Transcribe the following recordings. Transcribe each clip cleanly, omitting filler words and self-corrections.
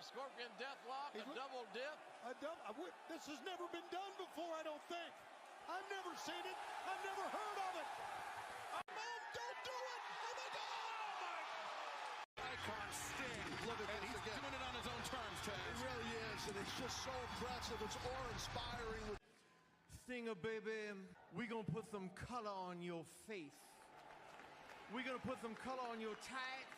Scorpion deathlock, a double dip. This has never been done before, I don't think. I've never seen it. I've never heard of it. Don't do it. Oh, my God. Icon Sting. Look at that. He's doing it on his own terms, Taz. It really is, and it's just so impressive. It's awe-inspiring. Stinger, baby, we gonna put some color on your face. We gonna put some color on your tights,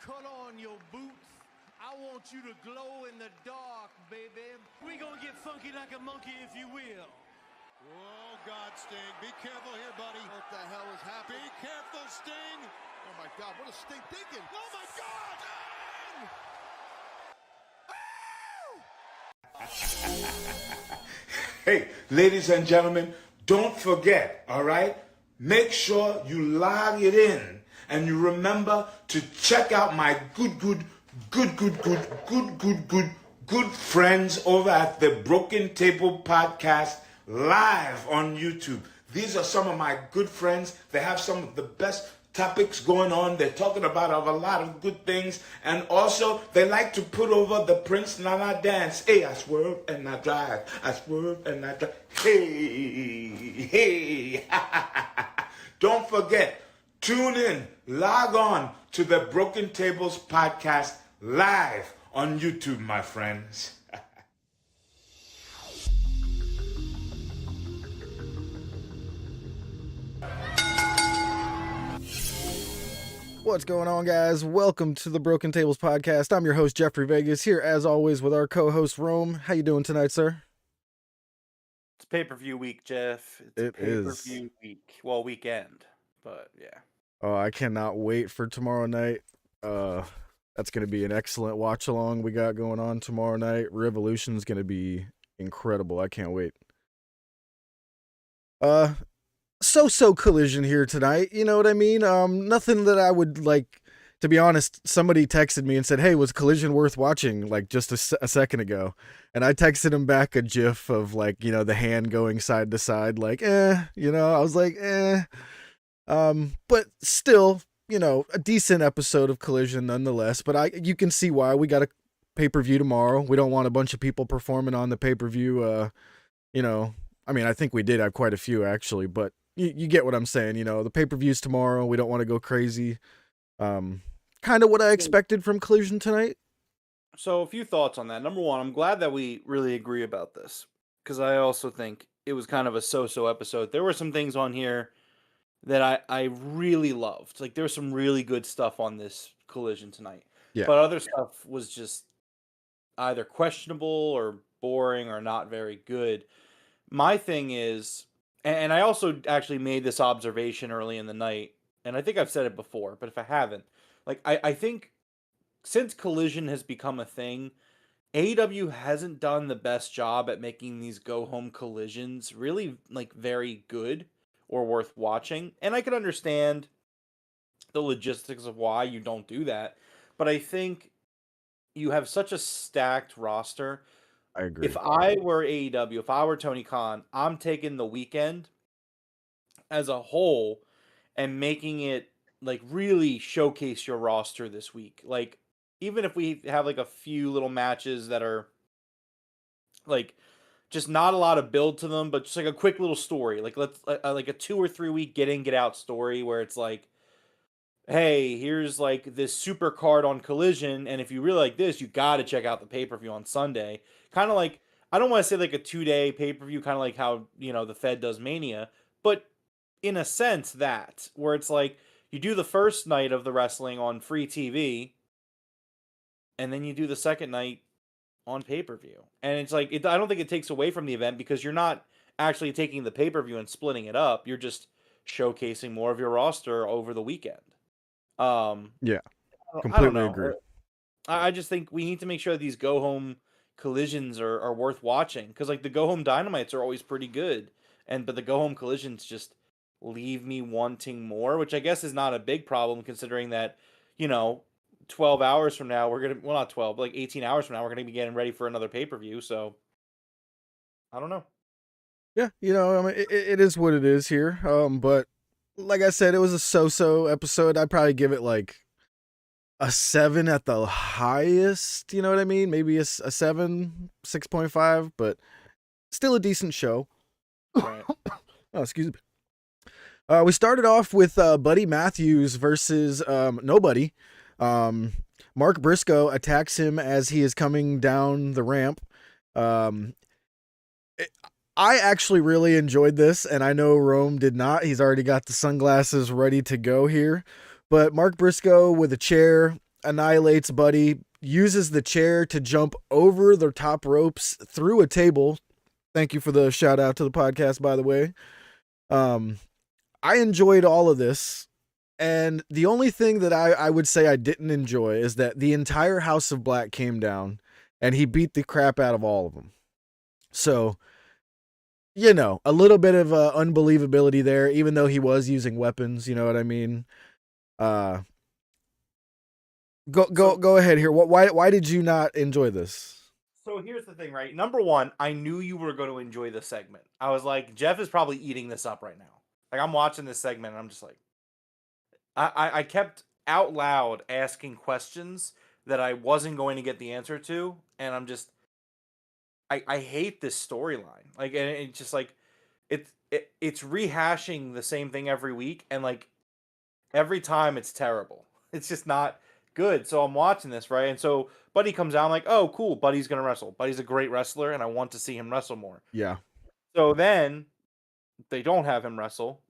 color on your boots. I want you to glow in the dark, baby. We gonna get funky like a monkey, if you will. Oh, God, Sting. Be careful here, buddy. What the hell is happening? Be careful, Sting. Oh, my God. What is Sting thinking? Oh, my God. Hey, ladies and gentlemen, don't forget, all right? Make sure you log it in and you remember to check out my good friends over at the Broken Table Podcast live on YouTube. These are some of my good friends. They have some of the best topics going on. They're talking about a lot of good things. And also, they like to put over the Prince Nana dance. Hey, I swerve and I drive. I swerve and I drive. Hey. Don't forget, tune in, log on to the Broken Tables Podcast live on YouTube, my friends. What's going on, guys? Welcome to the Broken Tables Podcast. I'm your host, Jeffrey Vegas, here as always with our co-host, Rome. How you doing tonight, sir? It's pay-per-view week, Jeff. It's pay-per-view week. Well, weekend, but yeah. Oh, I cannot wait for tomorrow night. That's going to be an excellent watch-along we got going on tomorrow night. Revolution's going to be incredible. I can't wait. So Collision here tonight, you know what I mean? Nothing that I would like, to be honest. Somebody texted me and said, hey, was Collision worth watching, like just a second ago? And I texted him back a gif of, like, you know, the hand going side to side, like, you know, I was like, but still, you know, a decent episode of Collision nonetheless. But you can see why. We got a pay-per-view tomorrow. We don't want a bunch of people performing on the pay-per-view, you know. I mean, I think we did have quite a few, actually, but you get what I'm saying, you know. The pay-per-view's tomorrow. We don't want to go crazy. Kind of what I expected from Collision tonight. So a few thoughts on that. Number one, I'm glad that we really agree about this, because I also think it was kind of a so-so episode. There were some things on here that I really loved. Like, there was some really good stuff on this Collision tonight. Yeah. But other stuff was just either questionable or boring or not very good. My thing is, and I also actually made this observation early in the night, and I think I've said it before, but if I haven't, like, I think since Collision has become a thing, AEW hasn't done the best job at making these go-home collisions really, like, very good or worth watching. And I can understand the logistics of why you don't do that, but I think you have such a stacked roster. I agree. If I were AEW, if I were Tony Khan, I'm taking the weekend as a whole and making it, like, really showcase your roster this week. Like, even if we have, like, a few little matches that are, like, just not a lot of build to them, but just, like, a quick little story. Like, let's like a 2 or 3 week get in, get out story where it's like, hey, here's, like, this super card on Collision, and if you really like this, you got to check out the pay-per-view on Sunday. Kind of like, I don't want to say like a 2-day pay-per-view, kind of like how, you know, the Fed does Mania, but in a sense that, where it's like, you do the first night of the wrestling on free TV, and then you do the second night on pay-per-view. And it's like, I don't think it takes away from the event, because you're not actually taking the pay-per-view and splitting it up. You're just showcasing more of your roster over the weekend. Yeah, I completely don't know. agree. I just think we need to make sure these go-home collisions are worth watching, because, like, the go-home Dynamites are always pretty good, but the go-home collisions just leave me wanting more, which I guess is not a big problem, considering that, you know, 12 hours from now, well, not 12, but like 18 hours from now, we're going to be getting ready for another pay-per-view, so I don't know. Yeah, you know, I mean, it is what it is here. But like I said, it was a so-so episode. I'd probably give it like a 7 at the highest, you know what I mean? Maybe a 7, 6.5, but still a decent show. Right. Oh, excuse me. We started off with Buddy Matthews versus nobody. Mark Briscoe attacks him as he is coming down the ramp. I actually really enjoyed this, and I know Rome did not. He's already got the sunglasses ready to go here. But Mark Briscoe with a chair annihilates Buddy, uses the chair to jump over the top ropes through a table. Thank you for the shout out to the podcast, by the way. I enjoyed all of this. And the only thing that I would say I didn't enjoy is that the entire House of Black came down and he beat the crap out of all of them. So, you know, a little bit of unbelievability there, even though he was using weapons, you know what I mean? Go ahead here. Why did you not enjoy this? So here's the thing, right? Number one, I knew you were going to enjoy this segment. I was like, Jeff is probably eating this up right now. Like, I'm watching this segment and I'm just like, I kept out loud asking questions that I wasn't going to get the answer to, and I'm just, I hate this storyline. Like, and it's just like, it's rehashing the same thing every week, and like every time it's terrible. It's just not good. So I'm watching this, right? And so Buddy comes out, I'm like, oh, cool, Buddy's gonna wrestle. Buddy's a great wrestler, and I want to see him wrestle more. Yeah. So then they don't have him wrestle.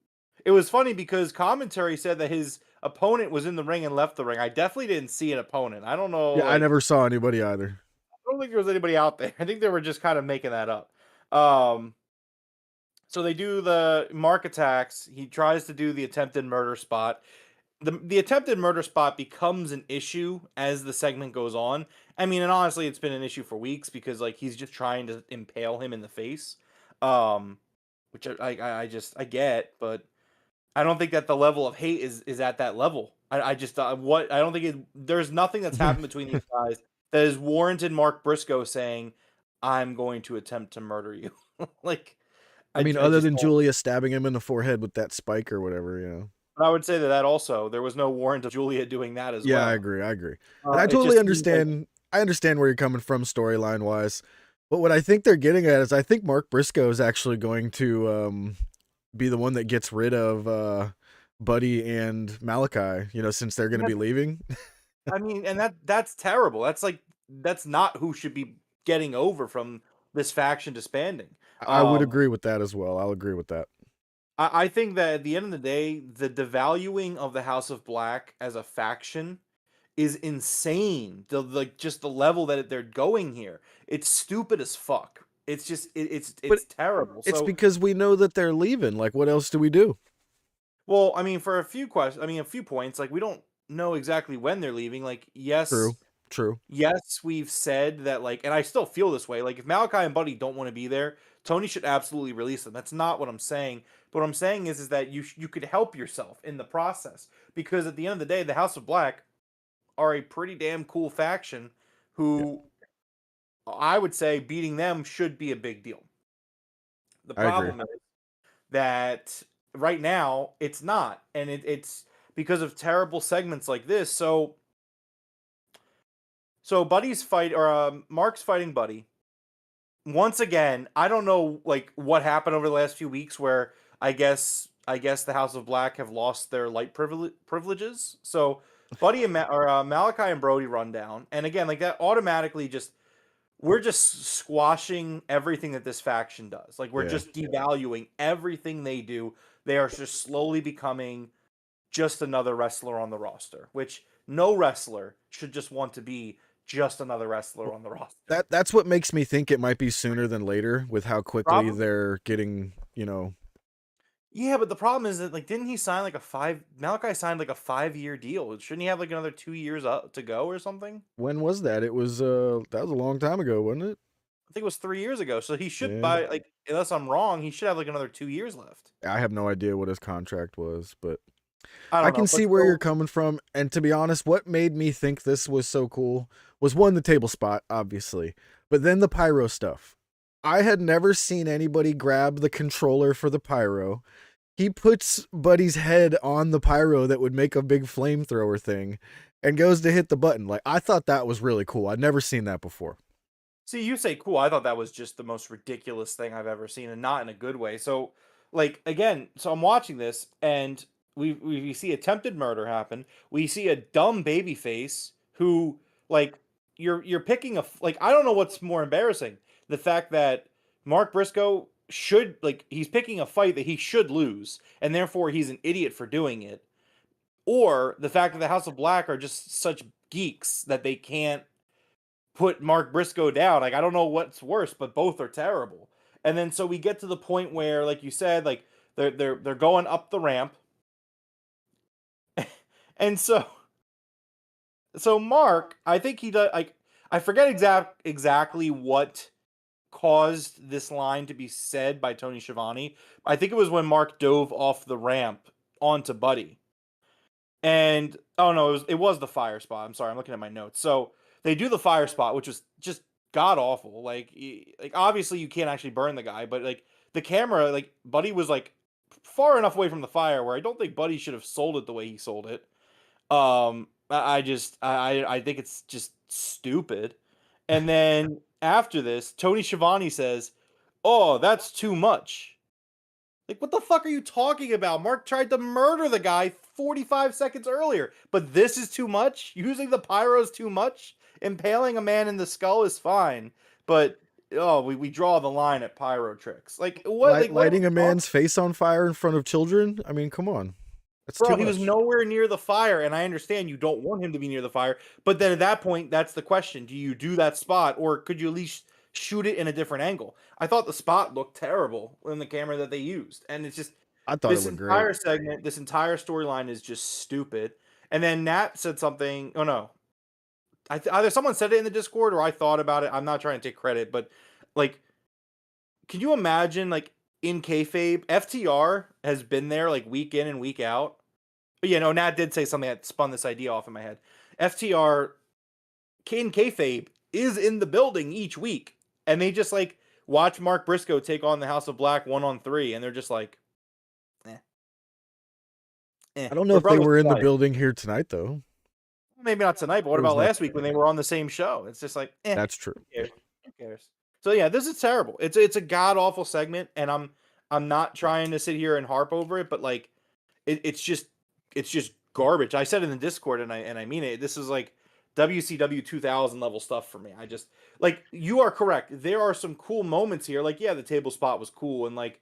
It was funny because commentary said that his opponent was in the ring and left the ring. I definitely didn't see an opponent. I don't know. Yeah, like, I never saw anybody either. I don't think there was anybody out there. I think they were just kind of making that up. So they do the Mark attacks. He tries to do the attempted murder spot. The attempted murder spot becomes an issue as the segment goes on. I mean, and honestly, it's been an issue for weeks because like he's just trying to impale him in the face, which I get, but I don't think that the level of hate is at that level. I don't think there's nothing that's happened between these guys that has warranted Mark Briscoe saying, "I'm going to attempt to murder you." Like, I mean, other than Julia stabbing him in the forehead with that spike or whatever, you know. But I would say that also there was no warrant of Julia doing that as well. Yeah, I agree. And I totally understand. I understand where you're coming from storyline wise, but what I think they're getting at is I think Mark Briscoe is actually going to be the one that gets rid of Buddy and Malachi, you know, since they're going to be leaving. I mean, and that's terrible. That's not who should be getting over from this faction disbanding. I would agree with that as well. I'll agree with that. I think that at the end of the day, the devaluing of the House of Black as a faction is insane. Just the level that they're going here. It's stupid as fuck. It's just it's terrible. It's so, because we know that they're leaving. Like, what else do we do? Well, I mean, for a few points, like we don't know exactly when they're leaving. Like, yes, True. Yes, we've said that, like, and I still feel this way. Like, if Malachi and Buddy don't want to be there, Tony should absolutely release them. That's not what I'm saying. But what I'm saying is that you could help yourself in the process, because at the end of the day, the House of Black are a pretty damn cool faction who I would say beating them should be a big deal. The problem is that right now it's not, and it's because of terrible segments like this. So Buddy's Mark's fighting Buddy. Once again, I don't know like what happened over the last few weeks where I guess the House of Black have lost their light privileges. So Buddy and Malachi and Brody run down, and again, like that automatically we're just squashing everything that this faction does. Like we're just devaluing everything they do. They are just slowly becoming just another wrestler on the roster, which no wrestler should just want to be just another wrestler on the roster. That's what makes me think it might be sooner than later with how quickly they're getting, you know. Yeah, but the problem is that like didn't he sign like Malachi signed like a 5-year deal? Shouldn't he have like another 2 years to go or something? When was that? It was that was a long time ago, wasn't it? I think it was 3 years ago. So he should buy, like, unless I'm wrong, he should have like another 2 years left. I have no idea what his contract was, but I can see where you're coming from. And to be honest, what made me think this was so cool was one, the table spot, obviously, but then the pyro stuff. I had never seen anybody grab the controller for the pyro. He puts Buddy's head on the pyro that would make a big flamethrower thing. and goes to hit the button. Like, I thought that was really cool. I'd never seen that before. See, you say cool. I thought that was just the most ridiculous thing I've ever seen, and not in a good way. So, like, again, so I'm watching this, and we see attempted murder happen. We see a dumb baby face who, like, you're picking like, I don't know what's more embarrassing, the fact that Mark Briscoe should, like, he's picking a fight that he should lose, and therefore he's an idiot for doing it, or the fact that the House of Black are just such geeks that they can't put Mark Briscoe down. Like, I don't know what's worse, but both are terrible. And then so we get to the point where, like you said, like they're going up the ramp. And so Mark, I think he does, like, I forget exactly what caused this line to be said by Tony Schiavone. I think it was when Mark dove off the ramp onto Buddy. And oh no, it was the fire spot. I'm sorry, I'm looking at my notes. So they do the fire spot, which was just god awful. Like obviously you can't actually burn the guy, but like the camera, like Buddy was like far enough away from the fire where I don't think Buddy should have sold it the way he sold it. I think it's just stupid. And then after this, Tony Schiavone says, "Oh, that's too much." Like, what the fuck are you talking about? Mark tried to murder the guy 45 seconds earlier, but this is too much? Using the pyro is too much? Impaling a man in the skull is fine, but we draw the line at pyro tricks. Like, what? Lighting a man's face on fire in front of children? I mean, come on. That's Bro, too he much. was nowhere near the fire, and I understand you don't want him to be near the fire, but then at that point, that's the question. Do you do that spot, or could you at least shoot it in a different angle? I thought the spot looked terrible in the camera that they used, and it's just, I thought it looked great. This entire segment, this entire storyline is just stupid. And then Nat said something. Oh no, either someone said it in the Discord or I thought about it. I'm not trying to take credit, but like, can you imagine, like, in kayfabe, FTR has been there like week in and week out. But yeah, no, Nat did say something that spun this idea off in my head. FTR in kayfabe is in the building each week, and they just like watch Mark Briscoe take on the House of Black 1-on-3, and they're just like, I don't know if they were in the building here tonight, though. Maybe not tonight, but what about last week when they were on the same show? It's just like, that's true. Who cares? So yeah, this is terrible. It's a god awful segment, and I'm not trying to sit here and harp over it, but like, it's just garbage. I said in the Discord, and I mean it. This is like WCW 2000 level stuff for me. I just, like, you are correct. There are some cool moments here. Like, yeah, the table spot was cool, and like,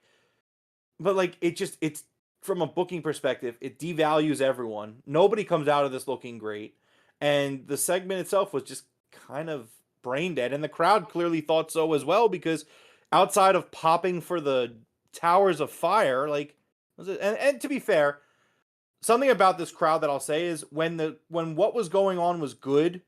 but like, it's from a booking perspective, it devalues everyone. Nobody comes out of this looking great, and the segment itself was just kind of brain dead, and the crowd clearly thought so as well, because outside of popping for the towers of fire, like, was it? And to be fair, something about this crowd that I'll say is when what was going on was good,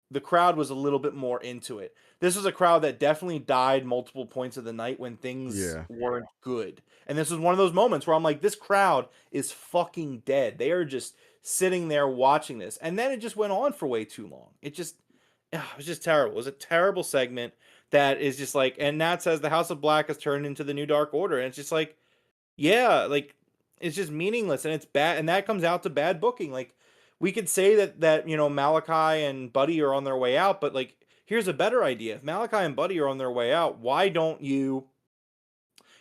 the crowd was a little bit more into it. This was a crowd that definitely died multiple points of the night when things weren't good. And this was one of those moments where I'm like, this crowd is fucking dead. They are just sitting there watching this. And then it just went on for way too long. It was just terrible. It was a terrible segment that is just like, and Nat says the House of Black has turned into the New Dark Order. And it's just like, yeah, like, it's just meaningless, and it's bad. And that comes out to bad booking. Like, we could say that Malachi and Buddy are on their way out, but like, here's a better idea. If Malachi and Buddy are on their way out, why don't you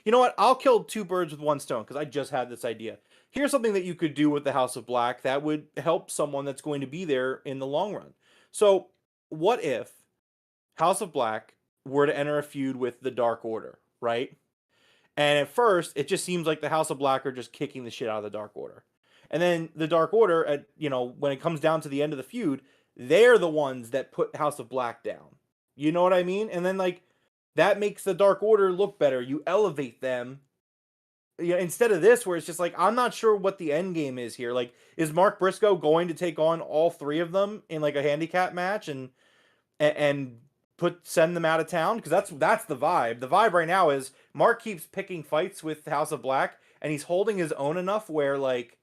know what? I'll kill two birds with one stone, because I just had this idea. Here's something that you could do with the House of Black that would help someone that's going to be there in the long run. So what if House of Black were to enter a feud with the Dark Order, right? And at first, it just seems like the House of Black are just kicking the shit out of the Dark Order. And then the Dark Order, when it comes down to the end of the feud, they're the ones that put House of Black down. You know what I mean? And then, like, that makes the Dark Order look better. You elevate them. Yeah, instead of this, where it's just like, I'm not sure what the end game is here. Like, is Mark Briscoe going to take on all three of them in like a handicap match and send them out of town? Because that's the vibe. The vibe right now is Mark keeps picking fights with House of Black, and he's holding his own enough where like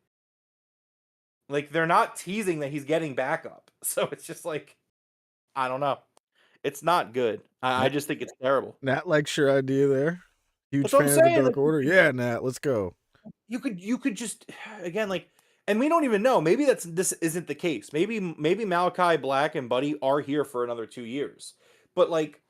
they're not teasing that he's getting back up. So it's just like, I don't know. It's not good. I just think it's terrible. Nat likes your idea there. Huge fan of the Dark Order. Yeah, Nat, let's go. You could just, again, like, And we don't even know. Maybe this isn't the case. Maybe Malachi Black and Buddy are here for another 2 years. But like,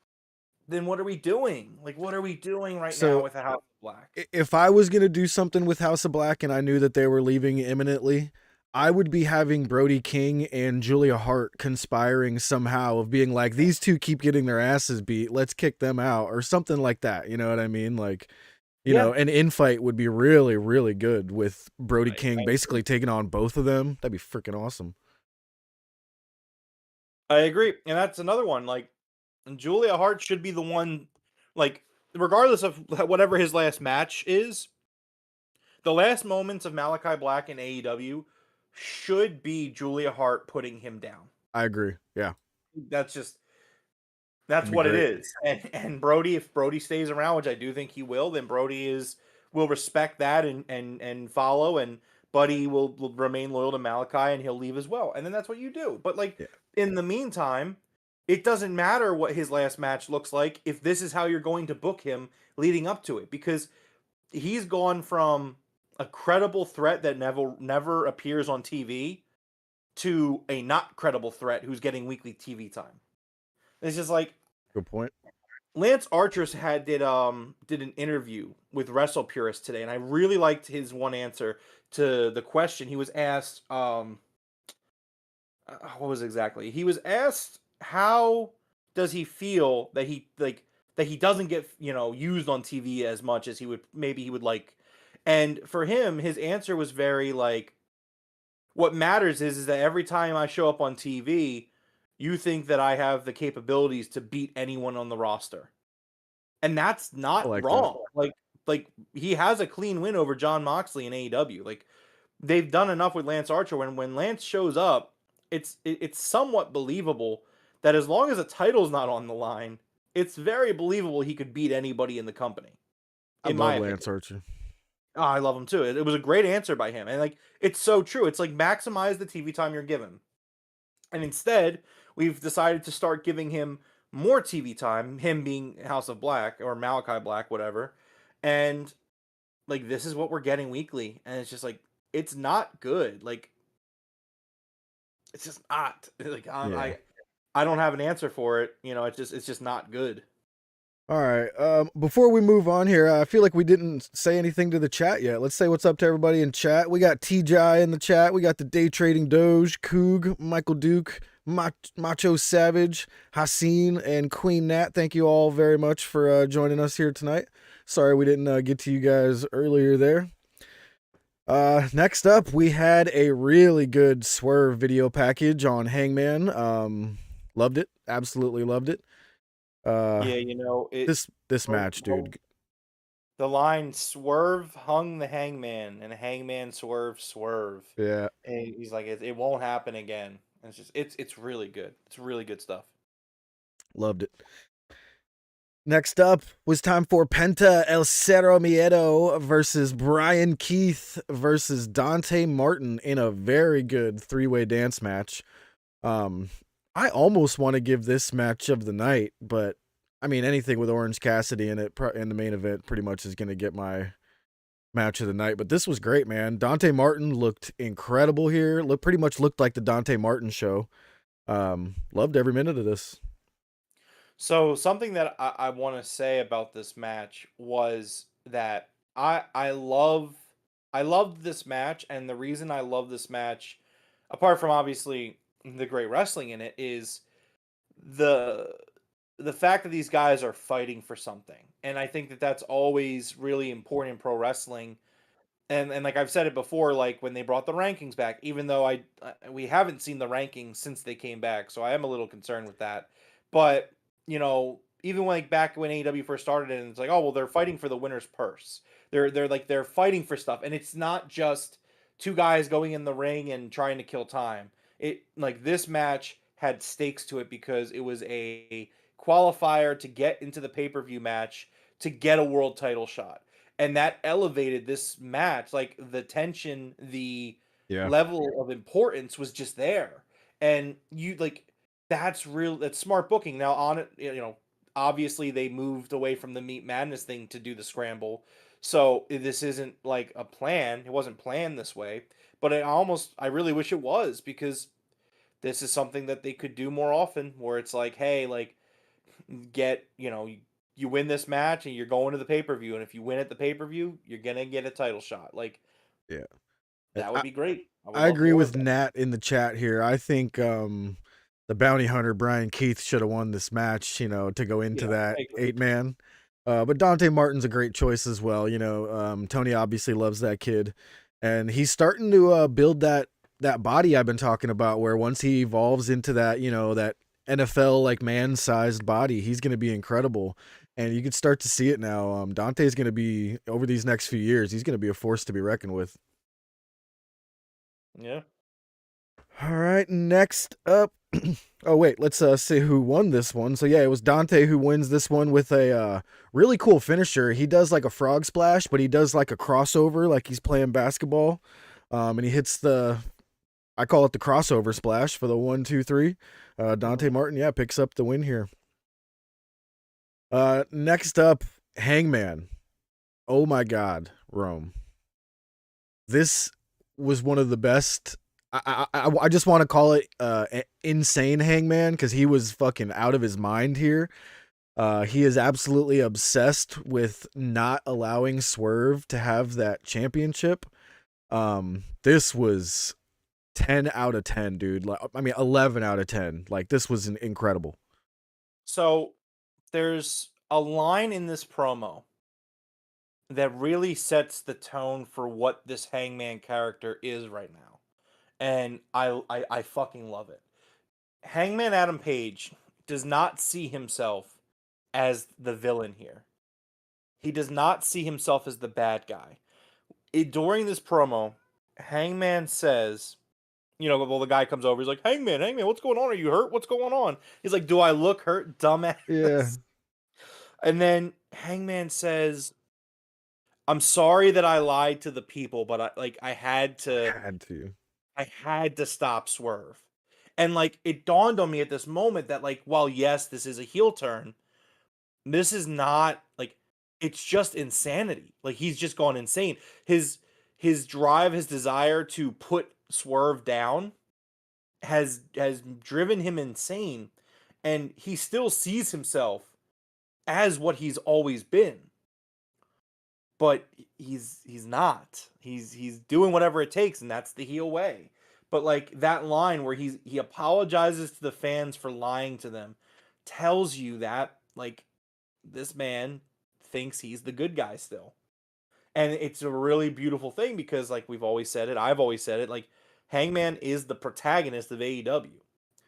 then what are we doing? Like, what are we doing right now with the House of Black? If I was gonna do something with House of Black and I knew that they were leaving imminently, I would be having Brody King and Julia Hart conspiring somehow of being like, these two keep getting their asses beat, let's kick them out or something like that. You know what I mean? Like, you know, an infight would be really, really good with Brody King basically taking on both of them. That'd be freaking awesome. I agree. And that's another one. Like, Julia Hart should be the one, like, regardless of whatever his last match is, the last moments of Malachi Black in AEW should be Julia Hart putting him down. I agree. Yeah. That's what it is. And Brody, if Brody stays around, which I do think he will, then Brody will respect that and follow, and Buddy will remain loyal to Malachi and he'll leave as well. And then that's what you do. But like in the meantime, it doesn't matter what his last match looks like if this is how you're going to book him leading up to it, because he's gone from a credible threat that never appears on TV to a not credible threat who's getting weekly TV time. It's just like, good point. Lance Archer did an interview with Wrestle Purist today, and I really liked his one answer to the question he was asked. What was it exactly? He was asked, how does he feel that he doesn't get used on TV as much as he would like, and for him, his answer was very like, what matters is that every time I show up on TV, you think that I have the capabilities to beat anyone on the roster. And that's not wrong. That. Like he has a clean win over Jon Moxley in AEW. Like, they've done enough with Lance Archer. When Lance shows up, it's somewhat believable that as long as a title's not on the line, it's very believable he could beat anybody in the company. I love Lance Archer. Oh, I love him too. It was a great answer by him. And like, it's so true. It's like, maximize the TV time you're given. And instead, we've decided to start giving him more TV time, him being House of Black or Malachi Black, whatever. And like, this is what we're getting weekly. And it's just like, it's not good. Like, it's just not. Like, I don't have an answer for it. It's just not good. All right. Before we move on here, I feel like we didn't say anything to the chat yet. Let's say what's up to everybody in chat. We got TJ in the chat. We got the Day Trading Doge, Coog, Michael Duke, Macho Savage, Haseen, and Queen Nat. Thank you all very much for joining us here tonight. Sorry we didn't get to you guys earlier there. Next up, we had a really good Swerve video package on Hangman. Loved it. Absolutely loved it. This match, dude. The line "Swerve hung the Hangman" and Hangman swerve. Yeah, and he's like, it won't happen again. And it's really good. It's really good stuff. Loved it. Next up was time for Penta El Cero Miedo versus Brian Keith versus Dante Martin in a very good 3-way dance match. I almost want to give this match of the night, but I mean, anything with Orange Cassidy in it in the main event pretty much is going to get my match of the night. But this was great, man. Dante Martin looked incredible here. Pretty much looked like the Dante Martin show. Loved every minute of this. So something that I want to say about this match was that I loved this match, and the reason I love this match, apart from obviously the great wrestling in it, is the fact that these guys are fighting for something. And I think that that's always really important in pro wrestling. And like I've said it before, like when they brought the rankings back, even though we haven't seen the rankings since they came back, so I am a little concerned with that. But even back when AEW first started, and it's like, oh well, they're fighting for the winner's purse. They're fighting for stuff, and it's not just two guys going in the ring and trying to kill time. This match had stakes to it because it was a qualifier to get into the pay-per-view match to get a world title shot. And that elevated this match. Like, the tension, the level of importance was just there. And that's smart booking. Now, on it, obviously they moved away from the Meat Madness thing to do the scramble. So this isn't like a plan. It wasn't planned this way. but I really wish it was, because this is something that they could do more often, where it's like, hey, like, get, you win this match and you're going to the pay-per-view, and if you win at the pay-per-view, you're going to get a title shot. Like, Yeah. that would be great. would I love agree more with of that. Nat in the chat here. I think the bounty hunter Brian Keith should have won this match, to go into Yeah, that I agree. 8-man. But Dante Martin's a great choice as well. Tony obviously loves that kid, and he's starting to build that body I've been talking about, where once he evolves into that, that NFL like man-sized body, he's going to be incredible. And you can start to see it now. Dante's going to be, over these next few years, he's going to be a force to be reckoned with. Yeah. All right, next up. Oh, wait, let's see who won this one. So, yeah, it was Dante who wins this one with a really cool finisher. He does like a frog splash, but he does like a crossover, like he's playing basketball. And he hits I call it the crossover splash for the 1, 2, 3. Dante Martin, yeah, picks up the win here. Next up, Hangman. Oh, my God, Rome. This was one of the best. I just want to call it insane Hangman, because he was fucking out of his mind here. He is absolutely obsessed with not allowing Swerve to have that championship. This was 10 out of 10, dude. 11 out of 10. Like, this was incredible. So there's a line in this promo that really sets the tone for what this Hangman character is right now. And I fucking love it. Hangman Adam Page does not see himself as the villain here. He does not see himself as the bad guy. During this promo, Hangman says, well, the guy comes over, he's like, Hangman, what's going on? Are you hurt? What's going on? He's like, do I look hurt, dumbass? Yeah. And then Hangman says, I'm sorry that I lied to the people, but I had to stop Swerve. And like, it dawned on me at this moment that, like, while yes, this is a heel turn, this is not, like, it's just insanity. Like, he's just gone insane. His drive, his desire to put Swerve down has driven him insane, and he still sees himself as what he's always been. But he's not. He's doing whatever it takes, and that's the heel way. But like, that line where he apologizes to the fans for lying to them tells you that, like, this man thinks he's the good guy still. And it's a really beautiful thing, because like I've always said it, like, Hangman is the protagonist of AEW.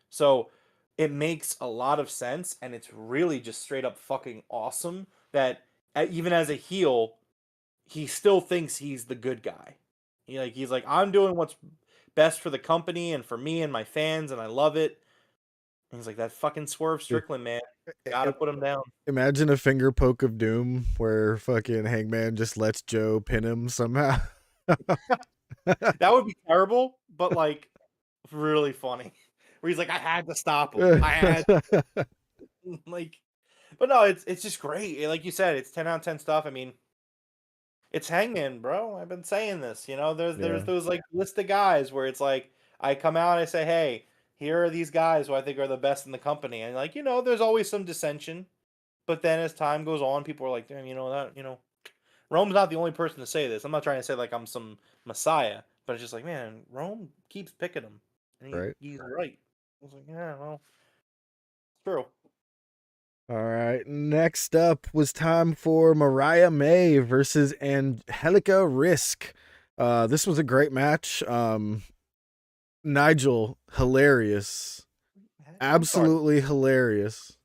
So it makes a lot of sense, and it's really just straight up fucking awesome that even as a heel, he still thinks he's the good guy. He's like, I'm doing what's best for the company and for me and my fans, and I love it. And he's like, that fucking Swerve Strickland, man. Gotta put him down. Imagine a finger poke of doom where fucking Hangman just lets Joe pin him somehow. That would be terrible, but like, really funny. Where he's like, I had to stop him. I had to. Like, but no, it's just great. Like you said, it's 10 out of 10 stuff. I mean, it's Hangman, bro. I've been saying this. There's those like list of guys where it's like, I come out and I say, hey, here are these guys who I think are the best in the company. And like, there's always some dissension. But then as time goes on, people are like, damn, Rome's not the only person to say this. I'm not trying to say like I'm some messiah, but it's just like, man, Rome keeps picking him. And he's right. I was like, yeah, well, it's true. All right, next up was time for Mariah May versus Angelica Risk. This was a great match. Nigel, hilarious. Absolutely hilarious.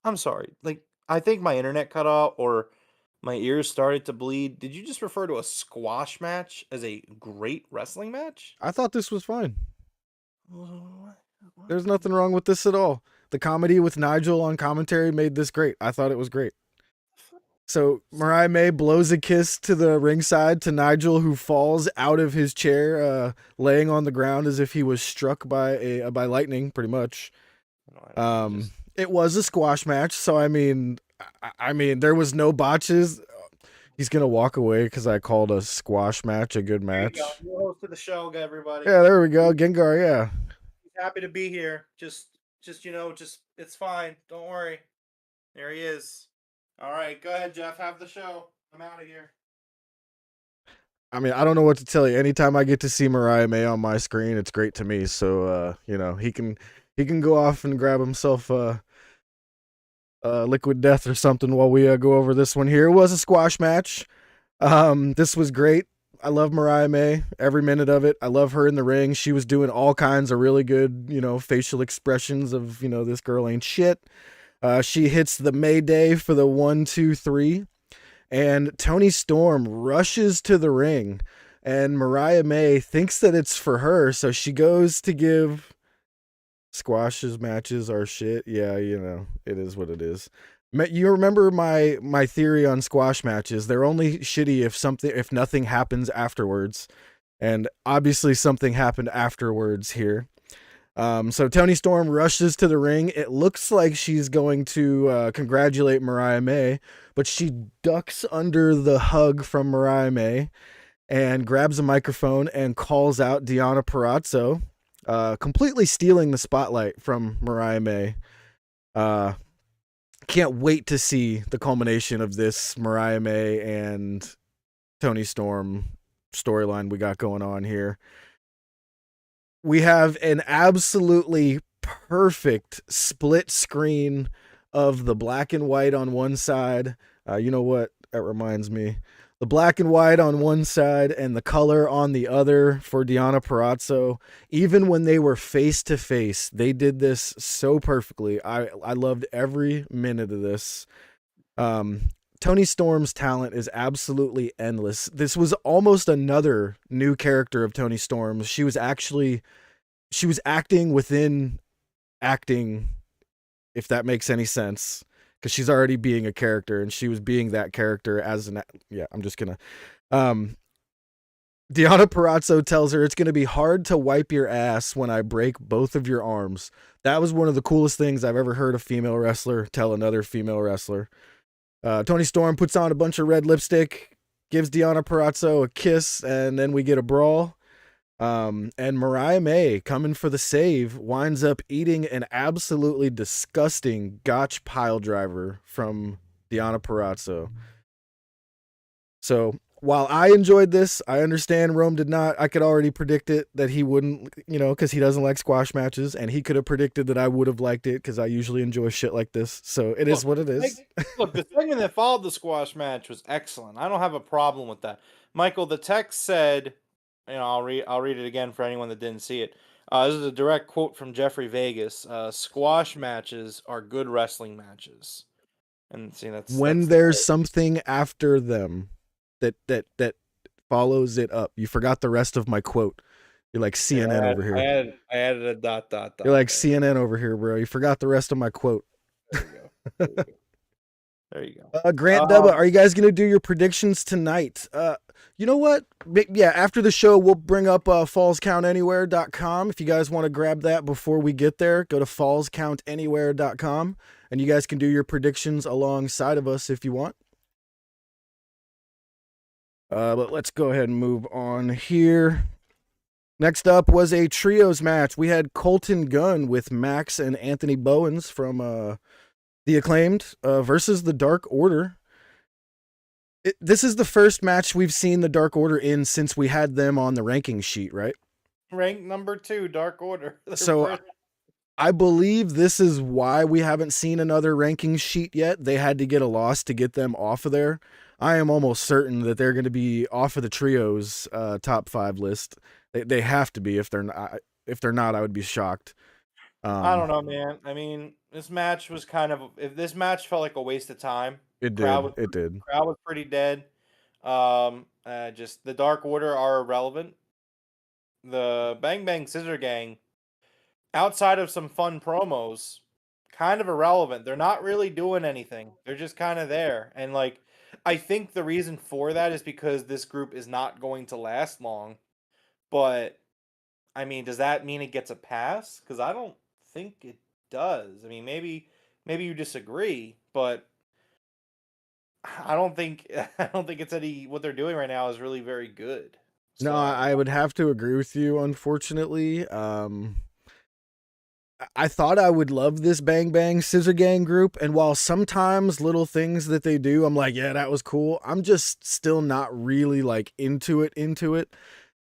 I'm sorry. Like, I think my internet cut out or my ears started to bleed. Did you just refer to a squash match as a great wrestling match? I thought this was fine. There's nothing wrong with this at all. The comedy with Nigel on commentary made this great. I thought it was great. So Mariah May blows a kiss to the ringside to Nigel, who falls out of his chair, laying on the ground as if he was struck by lightning, pretty much. It was a squash match, so I mean, there was no botches. He's gonna walk away because I called a squash match a good match. There you go. You're host of the show, everybody. Yeah, there we go. Gengar, yeah. He's happy to be here. Just it's fine. Don't worry. There he is. All right, go ahead, Jeff. Have the show. I'm out of here. I mean, I don't know what to tell you. Anytime I get to see Mariah May on my screen, it's great to me. So, he can go off and grab himself Liquid Death or something while we go over this one here. It was a squash match. This was great. I love Mariah May, every minute of it. I love her in the ring. She was doing all kinds of really good, facial expressions of, this girl ain't shit. She hits the Mayday for the 1, 2, 3. And Toni Storm rushes to the ring. And Mariah May thinks that it's for her. So she goes to give squashes matches are shit. Yeah, it is what it is. You remember my theory on squash matches? They're only shitty if nothing happens afterwards, and obviously something happened afterwards here. So Toni Storm rushes to the ring. It looks like she's going to congratulate Mariah May, but she ducks under the hug from Mariah May and grabs a microphone and calls out Deonna Purrazzo, completely stealing the spotlight from Mariah May. Can't wait to see the culmination of this Mariah May and Toni Storm storyline we got going on here. We have an absolutely perfect split screen of the black and white on one side. You know what? That reminds me. The black and white on one side and the color on the other for Deonna Purrazzo. Even when they were face to face, they did this so perfectly. I loved every minute of this. Toni Storm's talent is absolutely endless. This was almost another new character of Toni Storm. She was acting within acting, if that makes any sense. Because she's already being a character, and she was being that character as an... Yeah, I'm just gonna... Deonna Purrazzo tells her, it's gonna be hard to wipe your ass when I break both of your arms. That was one of the coolest things I've ever heard a female wrestler tell another female wrestler. Toni Storm puts on a bunch of red lipstick, gives Deonna Purrazzo a kiss, and then we get a brawl. And Mariah May, coming for the save, winds up eating an absolutely disgusting gotch pile driver from Deonna Purrazzo. So while I enjoyed this, I understand Rome did not. I could already predict it that he wouldn't, because he doesn't like squash matches, and he could have predicted that I would have liked it because I usually enjoy shit like this. So it is what it is. Look, the segment that followed the squash match was excellent. I don't have a problem with that. Michael, the text said... I'll read it again for anyone that didn't see it. This is a direct quote from Jeffrey Vegas. Squash matches are good wrestling matches. And see, that's there's something after them that follows it up. You forgot the rest of my quote. You're like CNN over here. I added a dot. You're like CNN over here, bro. You forgot the rest of my quote. There you go. There you go. Grant Dubba, are you guys going to do your predictions tonight? You know what? Yeah, after the show, we'll bring up fallscountanywhere.com. If you guys want to grab that before we get there, go to fallscountanywhere.com, and you guys can do your predictions alongside of us if you want. But let's go ahead and move on here. Next up was a trios match. We had Colton Gunn with Max and Anthony Bowens from The Acclaimed versus the Dark Order. This is the first match we've seen the Dark Order in since we had them on the ranking sheet, right? Rank number 2, Dark Order. So I believe this is why we haven't seen another ranking sheet yet. They had to get a loss to get them off of there. I am almost certain that they're going to be off of the trios top 5 list. They have to be. If they're not, I would be shocked. I don't know, man. I mean, this match was if this match felt like a waste of time. It did. It did. Crowd was pretty dead. Just the Dark Order are irrelevant. The Bang Bang Scissor Gang, outside of some fun promos, kind of irrelevant. They're not really doing anything. They're just kind of there. And I think the reason for that is because this group is not going to last long. But I mean, does that mean it gets a pass? Because I don't think it does. I mean, maybe you disagree, but I don't think it's what they're doing right now is really very good. No, So I would have to agree with you, unfortunately. I thought I would love this Bang Bang Scissor Gang group, and while sometimes little things that they do, I'm like, yeah, that was cool. I'm just still not really like into it.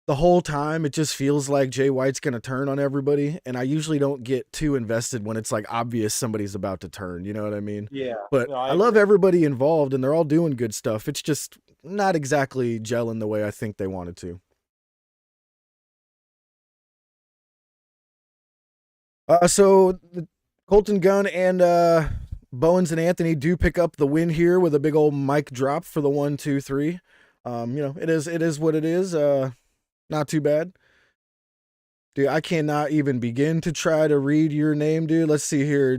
The whole time, it just feels like Jay White's gonna turn on everybody, and I usually don't get too invested when it's like obvious somebody's about to turn. You know what I mean? yeah, But no, I I love agree. everybody involved, and they're all doing good stuff. It's just not exactly gelling the way I think they wanted to. So Colton Gunn and Bowens and Anthony do pick up the win here with a big old mic drop for the 1, 2, 3. It is what it is. Not too bad. Dude, I cannot even begin to try to read your name, dude. Let's see here.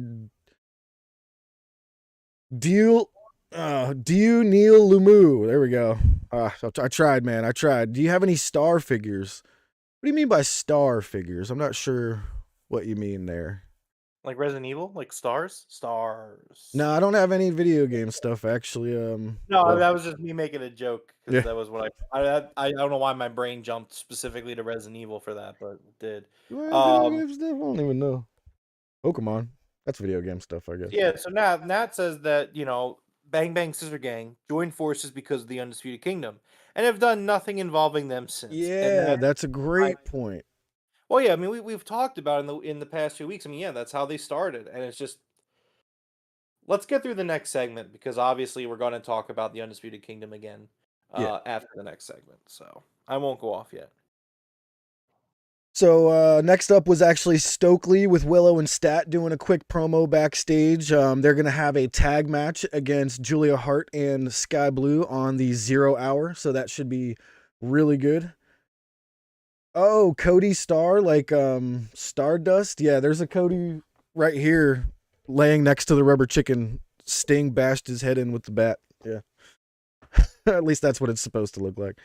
Deal Neil Lumu. There we go. I tried, man. I tried. Do you have any star figures? What do you mean by star figures? I'm not sure what you mean there. Like Resident Evil, like stars. No, I don't have any video game stuff actually. No, Well, that was just me making a joke because yeah. that was what I don't know why my brain jumped specifically to Resident Evil for that, but it did. Do I have video Um, game stuff? I don't even know. Pokemon. That's video game stuff, I guess. yeah. So Nat says that Bang Bang Scissor Gang joined forces because of the Undisputed Kingdom and have done nothing involving them since. And Yeah, that's a I, great point. well, yeah. I mean, we've talked about in the past few weeks. I mean, yeah, that's how they started, and it's just let's get through the next segment because obviously we're going to talk about the Undisputed Kingdom again Yeah. after the next segment. So I won't go off yet. So next up was actually Stokely with Willow and Stat doing a quick promo backstage. They're gonna have a tag match against Julia Hart and Sky Blue on the 0 hour, so that should be really good. Oh, Cody Star, like Stardust. Yeah, there's a Cody right here laying next to the rubber chicken. Sting bashed his head in with the bat. Yeah. At least that's what it's supposed to look like.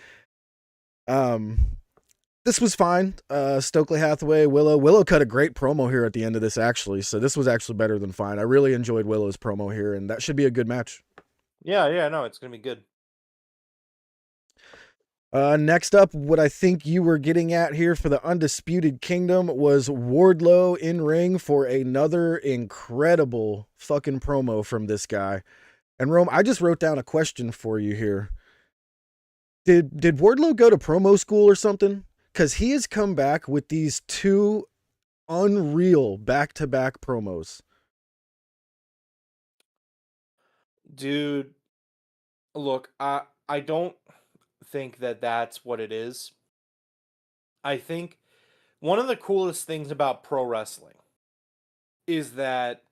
This was fine. Stokely Hathaway, Willow cut a great promo here at the end of this, actually. So this was actually better than fine. I really enjoyed Willow's promo here, and that should be a good match. Yeah, no, it's gonna be good. Next up, what I think you were getting at here for the Undisputed Kingdom was Wardlow in ring for another incredible fucking promo from this guy. And Rome, I just wrote down a question for you here. Did Wardlow go to promo school or something? Because he has come back with these two unreal back-to-back promos. Dude, look, I don't think that that's what it is. I think one of the coolest things about pro wrestling is that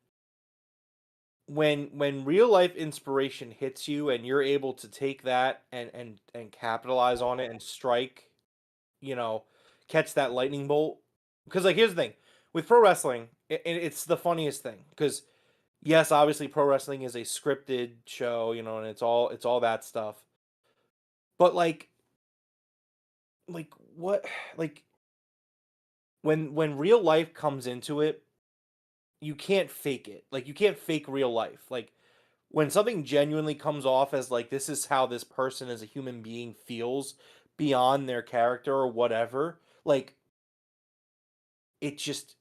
when real life inspiration hits you and you're able to take that and capitalize on it and strike, you know, catch that lightning bolt. Because like here's the thing with pro wrestling, it's the funniest thing because yes, obviously pro wrestling is a scripted show, and it's all that stuff. But like what like when real life comes into it, you can't fake it. Like you can't fake real life. Like when something genuinely comes off as like this is how this person as a human being feels beyond their character or whatever, like it just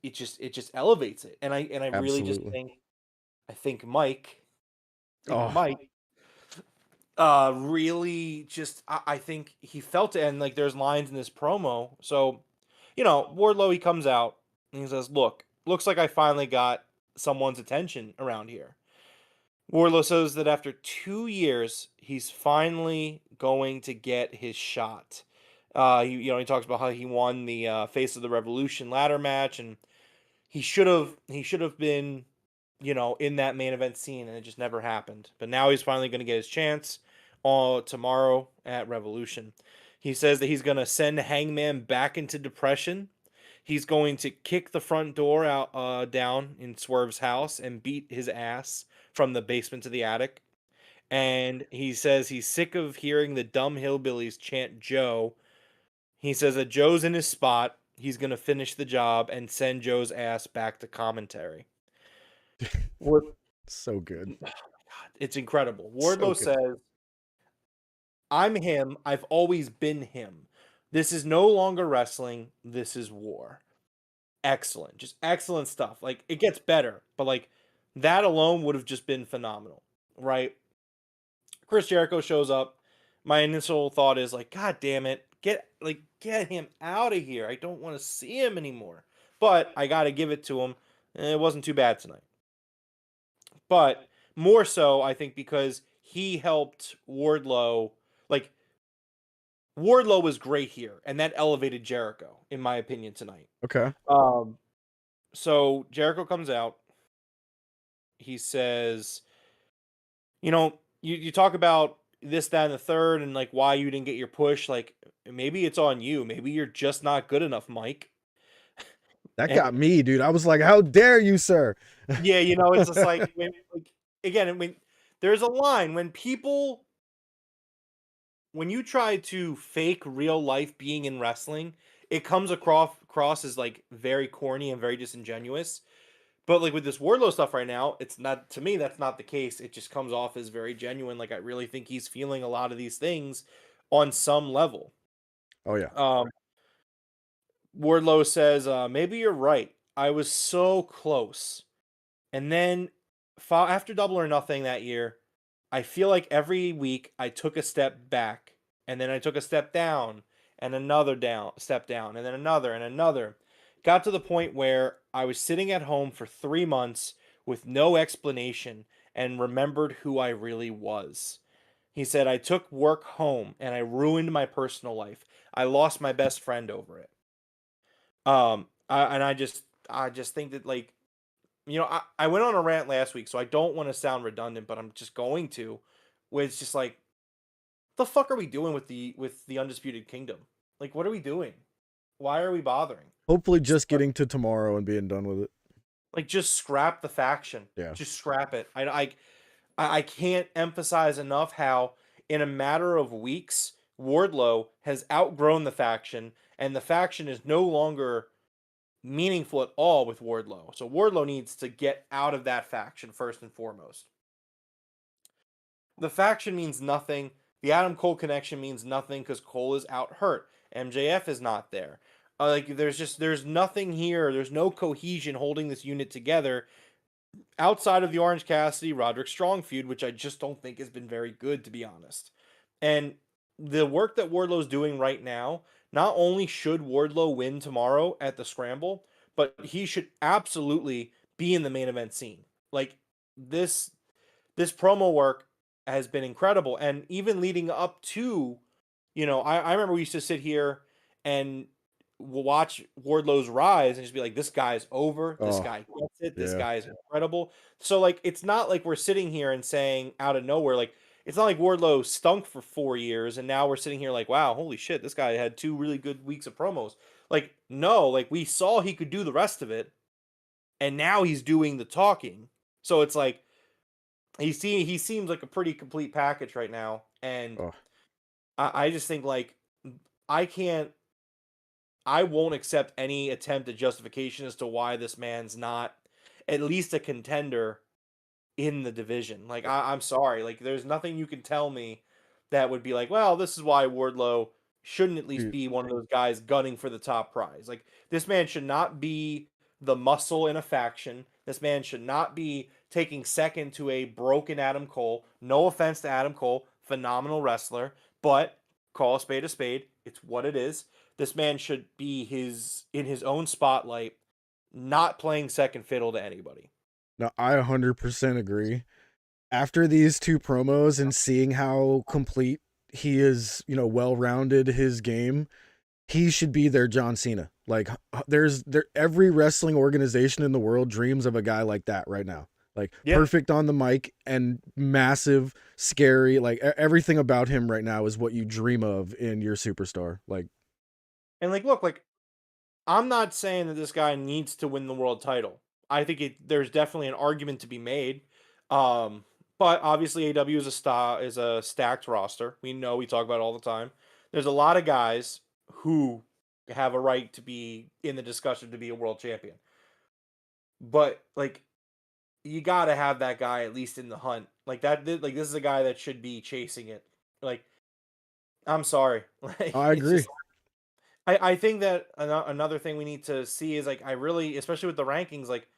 elevates it. And I really just Absolutely. think Mike Oh, Mike really just I think he felt it, and like there's lines in this promo. So, Wardlow, he comes out and he says, "Look, looks like I finally got someone's attention around here." Wardlow says that after 2 years, he's finally going to get his shot. He talks about how he won the Face of the Revolution ladder match, and he should have been, in that main event scene, and it just never happened. But now he's finally going to get his chance tomorrow at Revolution. He says that he's going to send Hangman back into depression. He's going to kick the front door out down in Swerve's house and beat his ass from the basement to the attic. And he says he's sick of hearing the dumb hillbillies chant Joe. He says that Joe's in his spot. He's going to finish the job and send Joe's ass back to commentary. What? so good. It's incredible. So Wardlow good. says, I'm him. I've always been him. This is no longer wrestling. This is war. Excellent. Just excellent stuff. Like, it gets better, but like that alone would have just been phenomenal, right? Chris Jericho shows up. My initial thought is like, God damn it. Get him out of here. I don't want to see him anymore. But I got to give it to him. It wasn't too bad tonight. But more so, I think, because he helped Wardlow. Like, Wardlow was great here, and that elevated Jericho, in my opinion, tonight. Okay. So Jericho comes out. He says, you talk about this, that, and the third, and like why you didn't get your push. Like, maybe it's on you. Maybe you're just not good enough, Mike. That got me, dude. I was like, how dare you, sir? Yeah, it's just like, again, there's a line when you try to fake real life being in wrestling, it comes across as like very corny and very disingenuous. But like with this Wardlow stuff right now, it's not, to me, that's not the case. It just comes off as very genuine. Like, I really think he's feeling a lot of these things on some level. Oh yeah. Wardlow says, maybe you're right. I was so close. And then after Double or Nothing that year, I feel like every week I took a step back, and then I took a step down, and another step down, and then another and another. Got to the point where I was sitting at home for 3 months with no explanation and remembered who I really was. He said, I took work home and I ruined my personal life. I lost my best friend over it. I just think that, like, I went on a rant last week, so I don't want to sound redundant, but I'm just going to. Where it's just like, the fuck are we doing with the Undisputed Kingdom? Like, what are we doing? Why are we bothering? Hopefully just getting to tomorrow and being done with it. Like, just scrap the faction. Yeah. Just scrap it. I can't emphasize enough how in a matter of weeks, Wardlow has outgrown the faction, and the faction is no longer meaningful at all with Wardlow. So Wardlow needs to get out of that faction first and foremost. The faction means nothing. The Adam Cole connection means nothing because Cole is out hurt. MJF is not there. There's nothing here. There's no cohesion holding this unit together outside of the Orange Cassidy Roderick Strong feud, which I just don't think has been very good, to be honest. And the work that Wardlow's doing right now, not only should Wardlow win tomorrow at the Scramble, but he should absolutely be in the main event scene. Like, this promo work has been incredible. And even leading up to, I remember we used to sit here and watch Wardlow's rise and just be like, this guy's over. This guy gets it. This guy is incredible. So, like, it's not like we're sitting here and saying out of nowhere, like, it's not like Wardlow stunk for 4 years and now we're sitting here like, wow, holy shit, this guy had 2 really good weeks of promos. Like, no, like, we saw he could do the rest of it, and now he's doing the talking. So it's like, he seems like a pretty complete package right now, and I just think, like, I won't accept any attempt at justification as to why this man's not at least a contender in the division. Like, I'm sorry. Like, there's nothing you can tell me that would be like, well, this is why Wardlow shouldn't at least be one of those guys gunning for the top prize. Like, this man should not be the muscle in a faction. This man should not be taking second to a broken Adam Cole. No offense to Adam Cole, phenomenal wrestler, but call a spade a spade. It's what it is. This man should be in his own spotlight, not playing second fiddle to anybody. No, I 100% agree. After these 2 promos and seeing how complete he is, well-rounded his game, he should be their John Cena. Like, every wrestling organization in the world dreams of a guy like that right now. Like, perfect on the mic and massive, scary. Like, everything about him right now is what you dream of in your superstar. Like, and like, look, like, I'm not saying that this guy needs to win the world title. I think there's definitely an argument to be made. But obviously AEW is a stacked roster. We talk about it all the time. There's a lot of guys who have a right to be in the discussion to be a world champion. But, like, you got to have that guy at least in the hunt. Like that, like this is a guy that should be chasing it. Like, I'm sorry. Like, I it's agree. just, I think that another thing we need to see is like, I really, especially with the rankings, like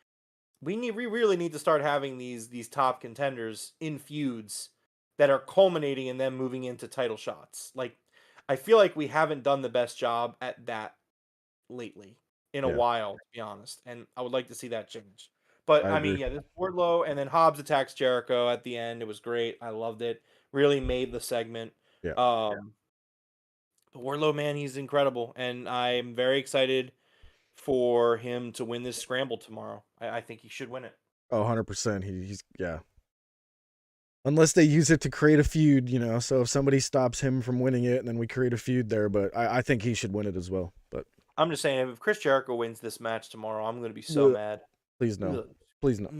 we really need to start having these top contenders in feuds that are culminating in them moving into title shots. Like, I feel like we haven't done the best job at that lately in a Yeah, while, to be honest. And I would like to see that change. But I I mean, agree. yeah, this Wardlow and then Hobbs attacks Jericho at the end. It was great. I loved it. Really made the segment. Yeah. But Wardlow, man, he's incredible, and I'm very excited for him to win this scramble tomorrow. I think he should win it. Oh, 100%. He's yeah. Unless they use it to create a feud, so if somebody stops him from winning it and then we create a feud there, but I think he should win it as well. But I'm just saying, if Chris Jericho wins this match tomorrow, I'm going to be so mad. please no. Ugh. Please no.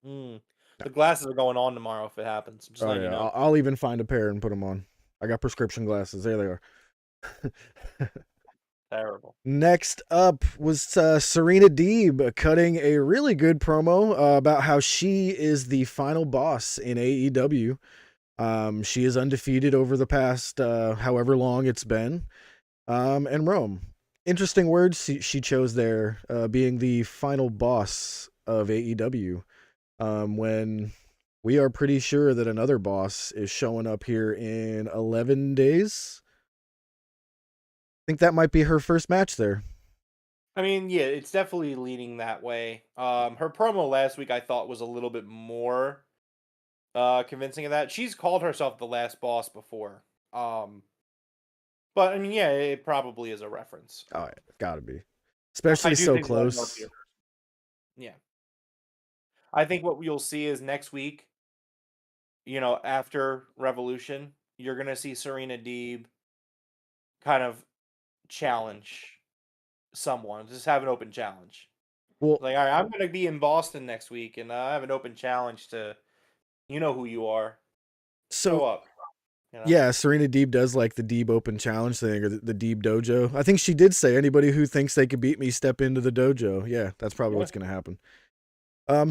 The glasses are going on tomorrow if it happens. I'm just letting you know. I'll even find a pair and put them on. I got prescription glasses. There they are. Terrible. Next up was Serena Deeb cutting a really good promo about how she is the final boss in AEW. She is undefeated over the past however long it's been. And Rome. Interesting words she chose there, being the final boss of AEW. When we are pretty sure that another boss is showing up here in 11 days. I think that might be her first match there. I mean, yeah, it's definitely leaning that way. Her promo last week I thought was a little bit more convincing of that. She's called herself the last boss before. But I mean, yeah, it probably is a reference. Oh, yeah, gotta be. Especially so close. Yeah. I think what you'll see is next week, after Revolution, you're going to see Serena Deeb kind of challenge someone. Just have an open challenge. Well, like, all right, I'm going to be in Boston next week, and I have an open challenge to, you know who you are. Show up. Yeah, Serena Deeb does like the Deeb Open Challenge thing, or the Deeb Dojo. I think she did say, anybody who thinks they could beat me, step into the dojo. Yeah, that's probably what's going to happen.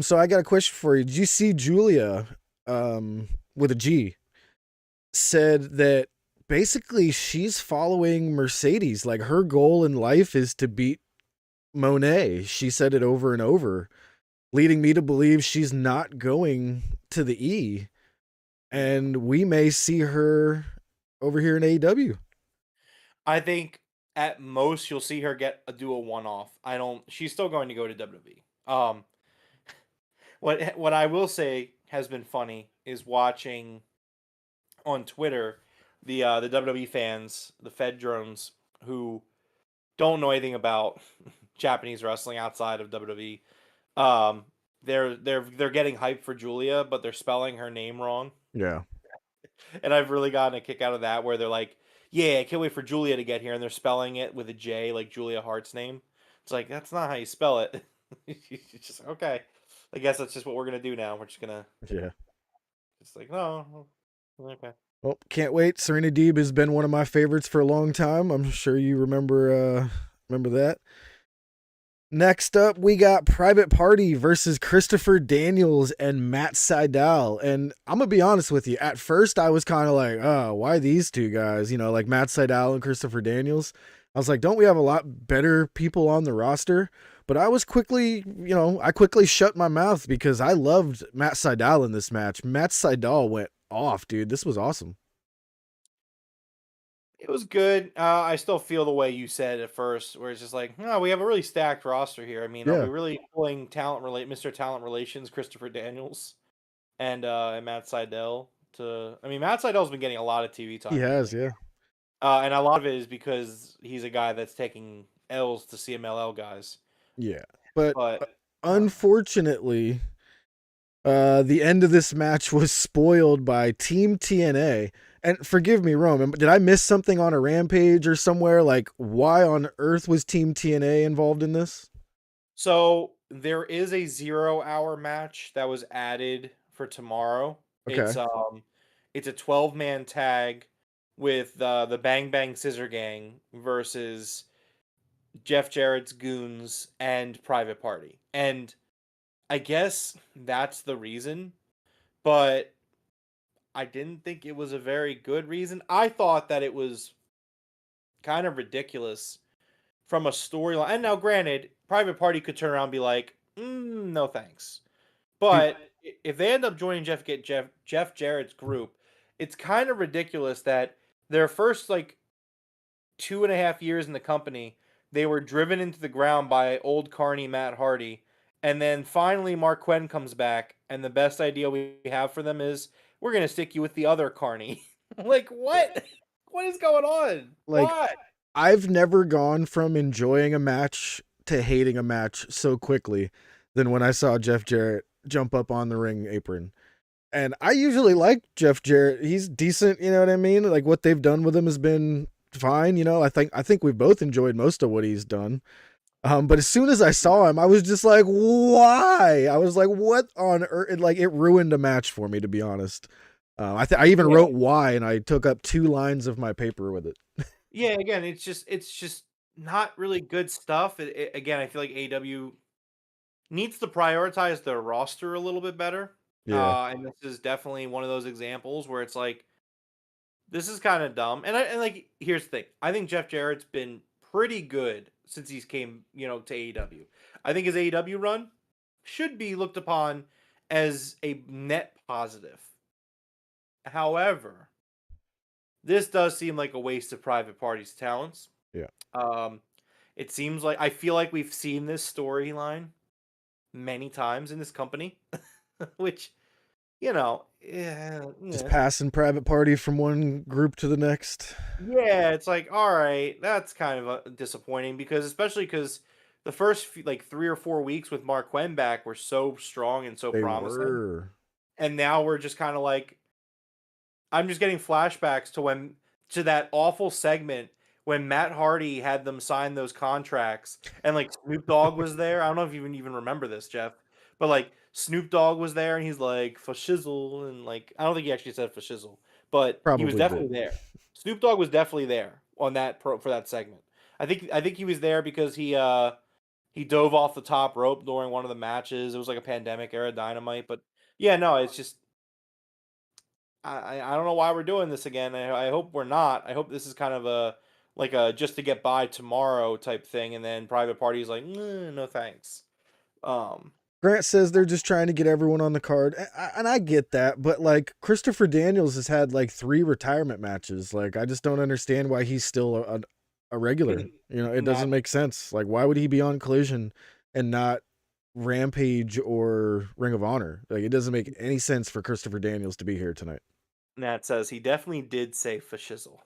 So I got a question for you. Did you see Julia, with a G, said that basically she's following Mercedes. Like, her goal in life is to beat Monet. She said it over and over, leading me to believe she's not going to the E. And we may see her over here in AEW. I think at most you'll see her do a one-off. She's still going to go to WWE. What I will say has been funny is watching on Twitter the WWE fans, the Fed drones, who don't know anything about Japanese wrestling outside of WWE. They're getting hyped for Julia, but they're spelling her name wrong. Yeah. And I've really gotten a kick out of that, where they're like, yeah, I can't wait for Julia to get here, and they're spelling it with a J, like Julia Hart's name. It's like, that's not how you spell it. It's just, okay, I guess that's just what we're going to do now. We're just going to... Yeah. It's like, no, okay. Well, can't wait. Serena Deeb has been one of my favorites for a long time. I'm sure you remember that. Next up, we got Private Party versus Christopher Daniels and Matt Sydal. And I'm going to be honest with you. At first, I was kind of like, oh, why these two guys? Like Matt Sydal and Christopher Daniels. I was like, don't we have a lot better people on the roster? But I was quickly shut my mouth because I loved Matt Sydal in this match. Matt Sydal went off, dude. This was awesome. It was good. I still feel the way you said at first, where it's just like, no, we have a really stacked roster here. I mean, are we really pulling Mr. Talent Relations, Christopher Daniels, and Matt Sydal to? I mean, Matt Sydal's been getting a lot of TV time. He has, yeah. And a lot of it is because he's a guy that's taking L's to CMLL guys. Yeah, but unfortunately, the end of this match was spoiled by Team TNA. And forgive me, Rome, did I miss something on a Rampage or somewhere? Like, why on earth was Team TNA involved in this? So there is a 0-hour match that was added for tomorrow. Okay. It's a 12-man tag with the Bang Bang Scissor Gang versus Jeff Jarrett's Goons and Private Party. And I guess that's the reason, but I didn't think it was a very good reason. I thought that it was kind of ridiculous from a storyline. And now, granted, Private Party could turn around and be like, no thanks. But if they end up joining Jeff Jarrett's group, it's kind of ridiculous that their first like 2.5 years in the company, they were driven into the ground by old carny Matt Hardy. And then finally Mark Quinn comes back, and the best idea we have for them is we're gonna stick you with the other carny. Like, what? What is going on? Like, Why? I've never gone from enjoying a match to hating a match so quickly than when I saw Jeff Jarrett jump up on the ring apron. And I usually like Jeff Jarrett. He's decent, you know what I mean? Like, what they've done with him has been fine, you know. I think we've both enjoyed most of what he's done. But as soon as I saw him, I was just like, why? I was like, what on earth? Like, it ruined a match for me, to be honest. I even wrote why, and I took up 2 lines of my paper with it. Yeah, again, it's just not really good stuff. Again, I feel like AEW needs to prioritize their roster a little bit better. Yeah. And this is definitely one of those examples where it's like, this is kind of dumb. And like, here's the thing. I think Jeff Jarrett's been pretty good since he's came, to AEW. I think his AEW run should be looked upon as a net positive. However, this does seem like a waste of Private Party's talents. Yeah. It seems like, I feel like we've seen this storyline many times in this company, which, Just passing Private Party from one group to the next. Yeah, it's like, all right, that's kind of disappointing especially because the first 3 or 4 weeks with Mark Quinn back were so strong and so promising. And now we're just kind of like, I'm just getting flashbacks to that awful segment when Matt Hardy had them sign those contracts and like Snoop Dogg was there. I don't know if you even remember this, Jeff, but like Snoop Dogg was there and he's like for shizzle, and like I don't think he actually said for shizzle, but he was definitely there. Snoop Dogg was definitely there on that for that segment. I think he was there because he dove off the top rope during one of the matches. It was like a pandemic era Dynamite, but yeah, no, it's just I don't know why we're doing this again. I hope we're not. I hope this is kind of a just to get by tomorrow type thing, and then Private Party's like, no thanks. Grant says they're just trying to get everyone on the card, and I get that, but like Christopher Daniels has had like 3 retirement matches. Like, I just don't understand why he's still a regular. It doesn't make sense. Like, why would he be on Collision and not Rampage or Ring of Honor? Like, it doesn't make any sense for Christopher Daniels to be here tonight. Nat says he definitely did say for shizzle.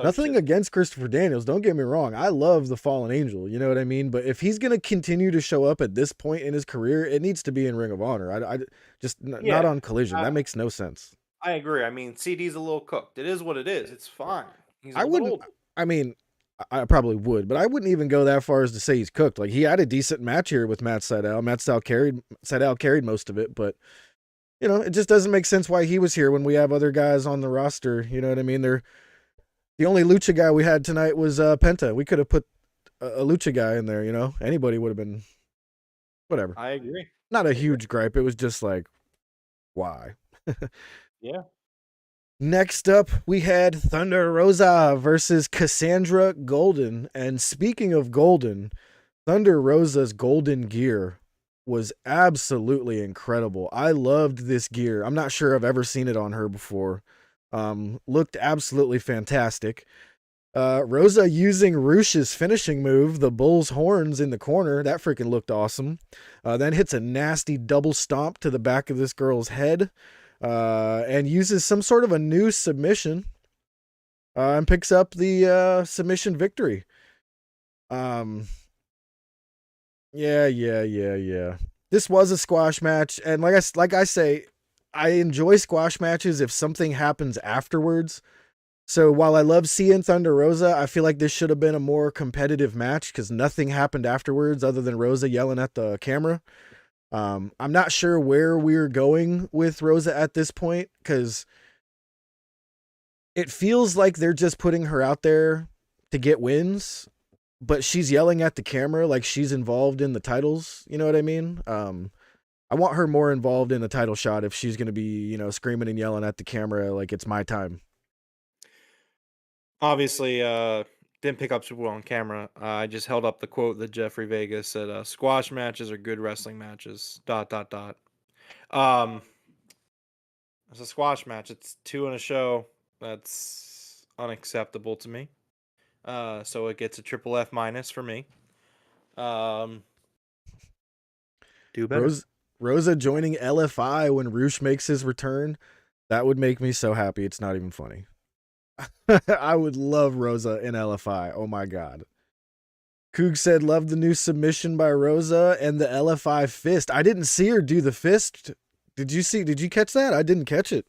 Nothing against Christopher Daniels. Don't get me wrong. I love the Fallen Angel. You know what I mean? But if he's going to continue to show up at this point in his career, it needs to be in Ring of Honor. I just not on Collision. That makes no sense. I agree. I mean, CD's a little cooked. It is what it is. It's fine. I mean, I probably would, but I wouldn't even go that far as to say he's cooked. Like, he had a decent match here with Matt Sydal. Matt Sydal carried most of it, but it just doesn't make sense why he was here when we have other guys on the roster. You know what I mean? The only lucha guy we had tonight was Penta. We could have put a lucha guy in there, Anybody would have been whatever. I agree. Not a huge gripe. It was just like, why? Yeah. Next up, we had Thunder Rosa versus Cassandra Golden. And speaking of Golden, Thunder Rosa's golden gear was absolutely incredible. I loved this gear. I'm not sure I've ever seen it on her before. Looked absolutely fantastic. Rosa using Rush's finishing move, the bull's horns in the corner. That freaking looked awesome. Then hits a nasty double stomp to the back of this girl's head, and uses some sort of a new submission, and picks up the submission victory. Yeah. This was a squash match, and like I say, I enjoy squash matches if something happens afterwards. So while I love seeing Thunder Rosa, I feel like this should have been a more competitive match because nothing happened afterwards other than Rosa yelling at the camera. I'm not sure where we're going with Rosa at this point because it feels like they're just putting her out there to get wins, but she's yelling at the camera like she's involved in the titles. You know what I mean? I want her more involved in the title shot if she's going to be, screaming and yelling at the camera like it's my time. Obviously, didn't pick up super well on camera. I just held up the quote that Jeffrey Vegas said, squash matches are good wrestling matches, ... It's a squash match. It's 2 in a show. That's unacceptable to me. So it gets a triple F minus for me. Do better. Rosa joining LFI when Roosh makes his return. That would make me so happy. It's not even funny. I would love Rosa in LFI. Oh my God. Coog said, love the new submission by Rosa and the LFI fist. I didn't see her do the fist. Did you catch that? I didn't catch it.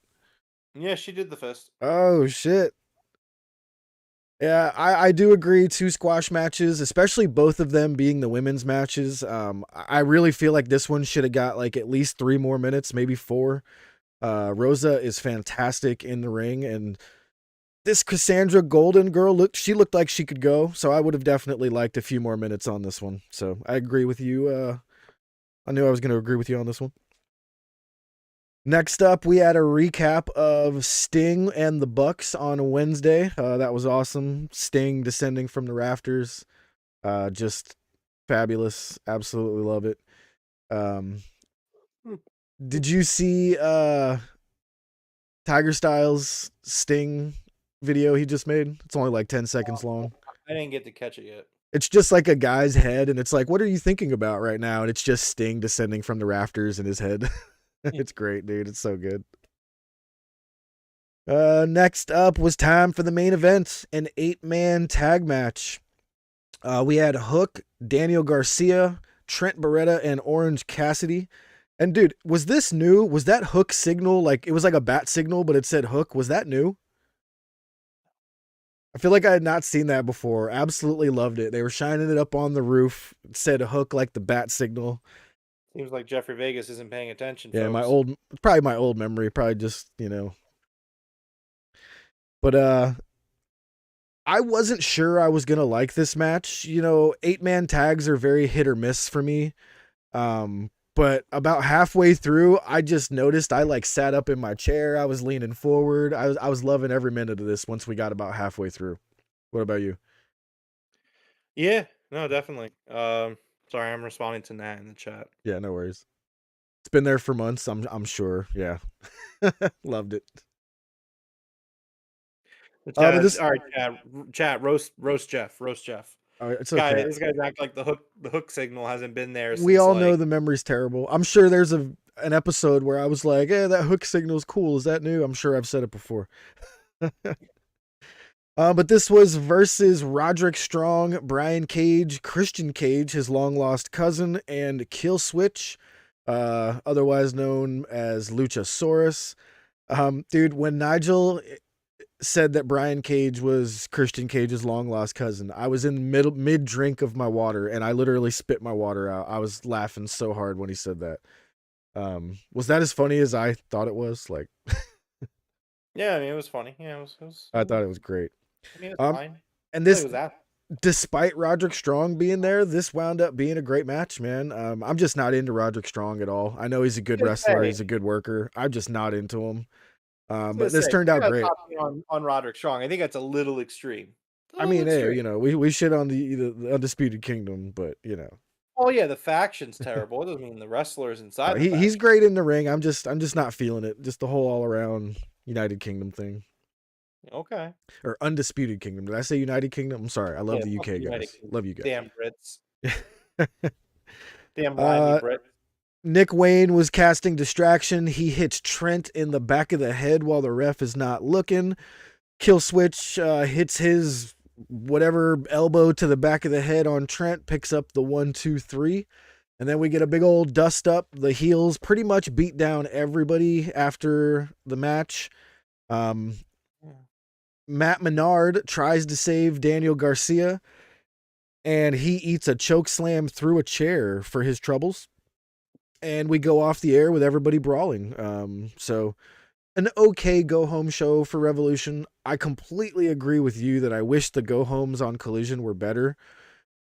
Yeah, she did the fist. Oh, shit. Yeah, I do agree. 2 squash matches, especially both of them being the women's matches. I really feel like this one should have got like at least 3 more minutes, maybe 4. Rosa is fantastic in the ring, and this Cassandra Golden girl looked like she could go. So I would have definitely liked a few more minutes on this one. So I agree with you. I knew I was going to agree with you on this one. Next up, we had a recap of Sting and the Bucks on Wednesday. That was awesome. Sting descending from the rafters. Just fabulous. Absolutely love it. Did you see Tiger Styles' Sting video he just made? It's only like 10 seconds long. I didn't get to catch it yet. It's just like a guy's head, and it's like, what are you thinking about right now? And it's just Sting descending from the rafters in his head. It's great, dude. It's so good. Next up was time for the main event, an 8-man tag match. We had Hook, Daniel Garcia, Trent Beretta, and Orange Cassidy. And dude, was this new? Was that Hook signal like it was like a bat signal, but it said Hook? Was that new? I feel like I had not seen that before. Absolutely loved it. They were shining it up on the roof. It said Hook like the bat signal. Seems like Jeffrey Vegas isn't paying attention. Yeah, folks. probably my old memory, probably just, But I wasn't sure I was gonna like this match. 8-man tags are very hit or miss for me. But about halfway through, I just noticed I like sat up in my chair. I was leaning forward. I was loving every minute of this once we got about halfway through. What about you? Yeah, no, definitely. Sorry, I'm responding to Nat in the chat. Yeah, no worries. It's been there for months. I'm sure. Yeah, loved it. All right, chat. Roast Jeff. All right, it's okay. This guy's act like the hook signal hasn't been there. We all know the memory's terrible. I'm sure there's an episode where I was like, "Hey, that hook signal's cool. Is that new?" I'm sure I've said it before. But this was versus Roderick Strong, Brian Cage, Christian Cage, his long lost cousin, and Kill Switch, otherwise known as Luchasaurus. Dude, when Nigel said that Brian Cage was Christian Cage's long lost cousin, I was in mid drink of my water, and I literally spit my water out. I was laughing so hard when he said that. Was that as funny as I thought it was? Like, yeah, I mean, it was funny. Yeah, it was I thought it was great. I mean, it was fine. And this, despite Roderick Strong being there, this wound up being a great match, man. I'm just not into Roderick Strong at all. I know he's a good wrestler. He's a good worker. I'm just not into him. But this turned out great. On Roderick Strong, I think that's a little extreme. I mean, hey, we shit on the Undisputed Kingdom, but Oh yeah, the faction's terrible. It doesn't mean the wrestlers inside. He's great in the ring. I'm just not feeling it. Just the whole all around United Kingdom thing. Okay. Or Undisputed Kingdom. Did I say United Kingdom? I'm sorry. I love the UK guys. Love you guys. Damn Brits. Damn blindly Brit. Nick Wayne was casting distraction. He hits Trent in the back of the head while the ref is not looking. Kill Switch hits his whatever elbow to the back of the head on Trent, picks up the 1, 2, 3. And then we get a big old dust up. The heels pretty much beat down everybody after the match. Matt Menard tries to save Daniel Garcia, and he eats a choke slam through a chair for his troubles. And we go off the air with everybody brawling. So an okay go-home show for Revolution. I completely agree with you that I wish the go-homes on Collision were better.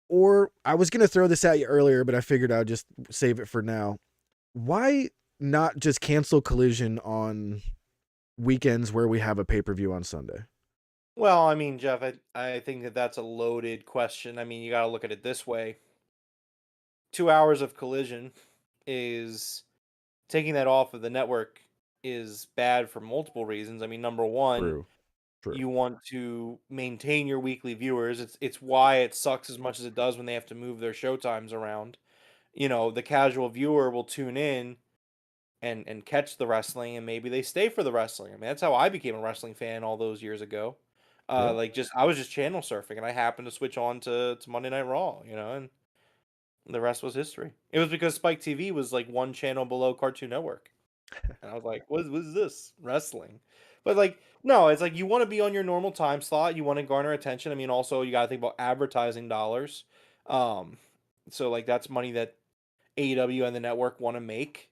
Or I was going to throw this at you earlier, but I figured I'd just save it for now. why not just cancel Collision on weekends where we have a pay-per-view on Sunday? Well, I mean, Jeff, I think that that's a loaded question. I mean, you got to look at it this way. 2 hours of Collision is taking that off of the network is bad for multiple reasons. I mean, number one, True. you want to maintain your weekly viewers. It's why it sucks as much as it does when they have to move their show times around. You know, the casual viewer will tune in and catch the wrestling, and maybe they stay for the wrestling. I mean, that's how I became a wrestling fan all those years ago. Yeah. I was just channel surfing, and I happened to switch on to Monday Night Raw, and the rest was history. It was because Spike TV was like one channel below Cartoon Network. And I was like, what is this? Wrestling. But like, no, it's like you want to be on your normal time slot. You want to garner attention. I mean, also you got to think about advertising dollars. Um, so like that's money that AEW and the network want to make.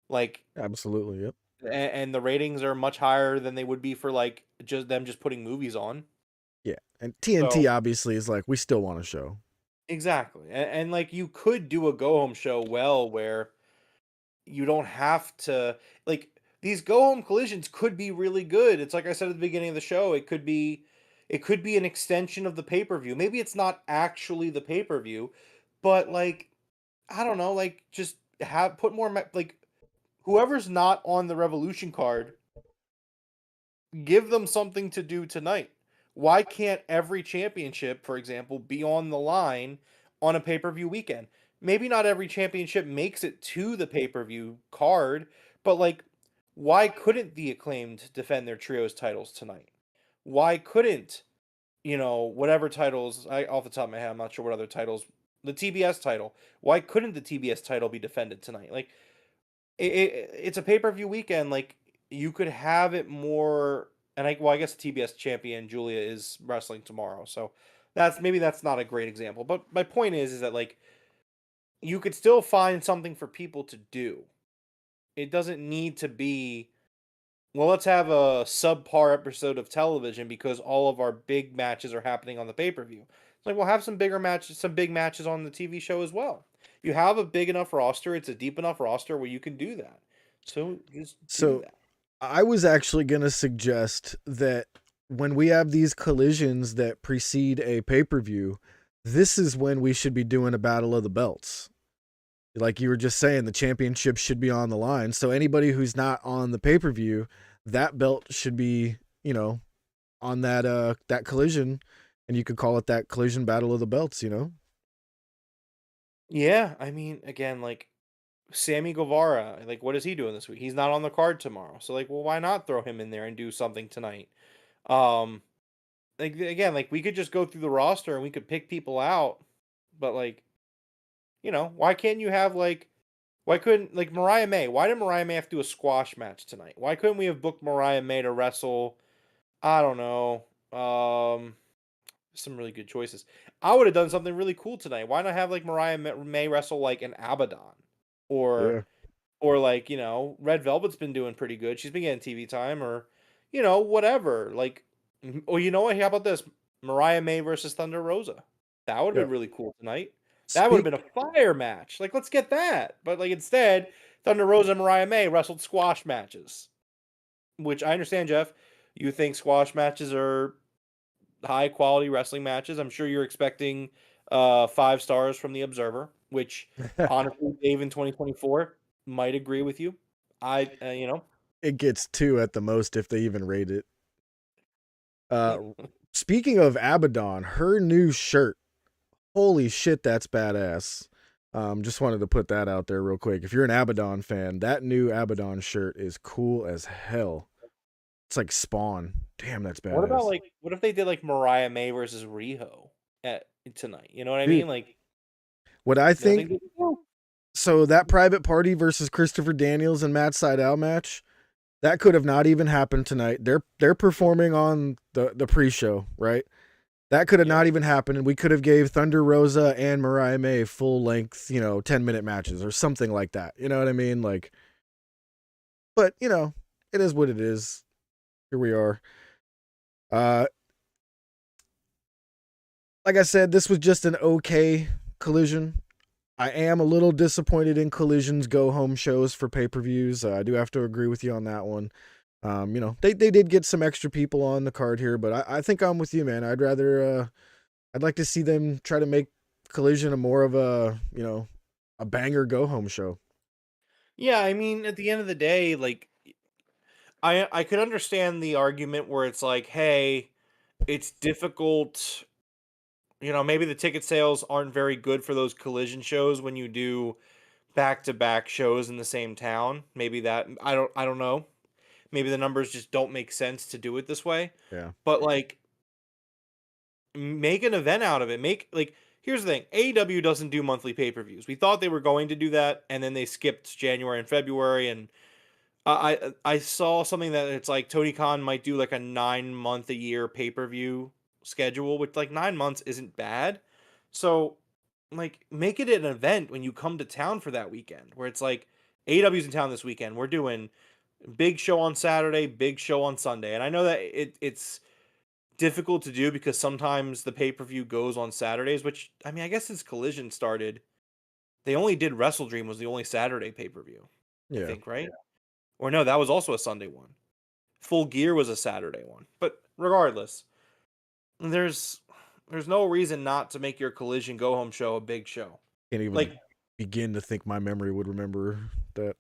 Like, Absolutely. Yep. and the ratings are much higher than they would be for like just putting movies on. Yeah. And TNT So- obviously is like, we still want a show. Exactly. And like you could do a go home show where you don't have to like these go home collisions could be really good. It's like I said at the beginning of the show, it could be an extension of the pay-per-view. Maybe it's not actually the pay-per-view, but like I don't know, like just put more like whoever's not on the Revolution card, give them something to do tonight. Why can't every championship, for example, be on the line on a pay-per-view weekend? Maybe not every championship makes it to the pay-per-view card, but like, why couldn't the Acclaimed defend their trios titles tonight? Why couldn't, whatever titles, off the top of my head, I'm not sure what other titles, the TBS title, why couldn't the TBS title be defended tonight? Like, it's a pay-per-view weekend, like, you could have it more, and I guess the TBS champion, Julia, is wrestling tomorrow, so that's not a great example, but my point is that, like, you could still find something for people to do. It doesn't need to be, well, let's have a subpar episode of television because all of our big matches are happening on the pay-per-view. It's like, we'll have some big matches on the TV show as well. You have a big enough roster, it's a deep enough roster where you can do that. So just do that. I was actually going to suggest that when we have these collisions that precede a pay-per-view, this is when we should be doing a battle of the belts. Like you were just saying, the championship should be on the line. So anybody who's not on the pay-per-view, that belt should be, on that collision, and you could call it that collision battle of the belts, Yeah, I mean, again, like Sammy Guevara, like what is he doing this week? He's not on the card tomorrow. So like, well, why not throw him in there and do something tonight? Like again, like we could just go through the roster and we could pick people out, but like, why can't you have why couldn't like Mariah May? Why did Mariah May have to do a squash match tonight? Why couldn't we have booked Mariah May to wrestle? I don't know. Some really good choices. I would have done something really cool tonight. Why not have like Mariah May wrestle like an Abaddon, or like Red Velvet's been doing pretty good. She's been getting TV time, or whatever. Like, or you know what? How about this? Mariah May versus Thunder Rosa. That would have been really cool tonight. That would have been a fire match. Like, let's get that. But like instead, Thunder Rosa and Mariah May wrestled squash matches. Which I understand, Jeff. You think squash matches are high quality wrestling matches. I'm sure you're expecting 5 stars from the Observer, which honestly, Dave in 2024 might agree with you. It gets 2 at the most if they even rate it. Speaking of Abaddon, her new shirt, holy shit, that's badass. Just wanted to put that out there real quick. If you're an Abaddon fan, that new Abaddon shirt is cool as hell. It's like Spawn. Damn, that's badass. What about what if they did like Mariah May versus Riho tonight? You know what I mean? Like, what I think. So that Private Party versus Christopher Daniels and Matt Sydal match, that could have not even happened tonight. They're performing on the pre-show, right? That could have not even happened, and we could have gave Thunder Rosa and Mariah May full length, 10-minute matches or something like that. You know what I mean? Like, but it is what it is. Here we are. Like I said, this was just an okay collision. I am a little disappointed in Collision's go-home shows for pay-per-views. I do have to agree with you on that one. They did get some extra people on the card here, but I think I'm with you, man. I'd like to see them try to make Collision a more of a banger go-home show. Yeah, I mean, at the end of the day, like, I could understand the argument where it's like, hey, it's difficult. Maybe the ticket sales aren't very good for those Collision shows when you do back-to-back shows in the same town. Maybe that I don't know. Maybe the numbers just don't make sense to do it this way. Yeah. But like, make an event out of it. Here's the thing. AEW doesn't do monthly pay-per-views. We thought they were going to do that, and then they skipped January and February, and I saw something that it's like Tony Khan might do like a 9-month a year pay-per-view schedule, which like 9 months isn't bad. So like, make it an event when you come to town for that weekend, where it's like, AEW's in town this weekend. We're doing big show on Saturday, big show on Sunday. And I know that it's difficult to do because sometimes the pay-per-view goes on Saturdays, which, I mean, I guess since Collision started, they only did Wrestle Dream was the only Saturday pay-per-view. Yeah. I think, right? Or no, that was also a Sunday one. Full Gear was a Saturday one. But regardless, there's no reason not to make your Collision go-home show a big show. Can't even begin to think my memory would remember that.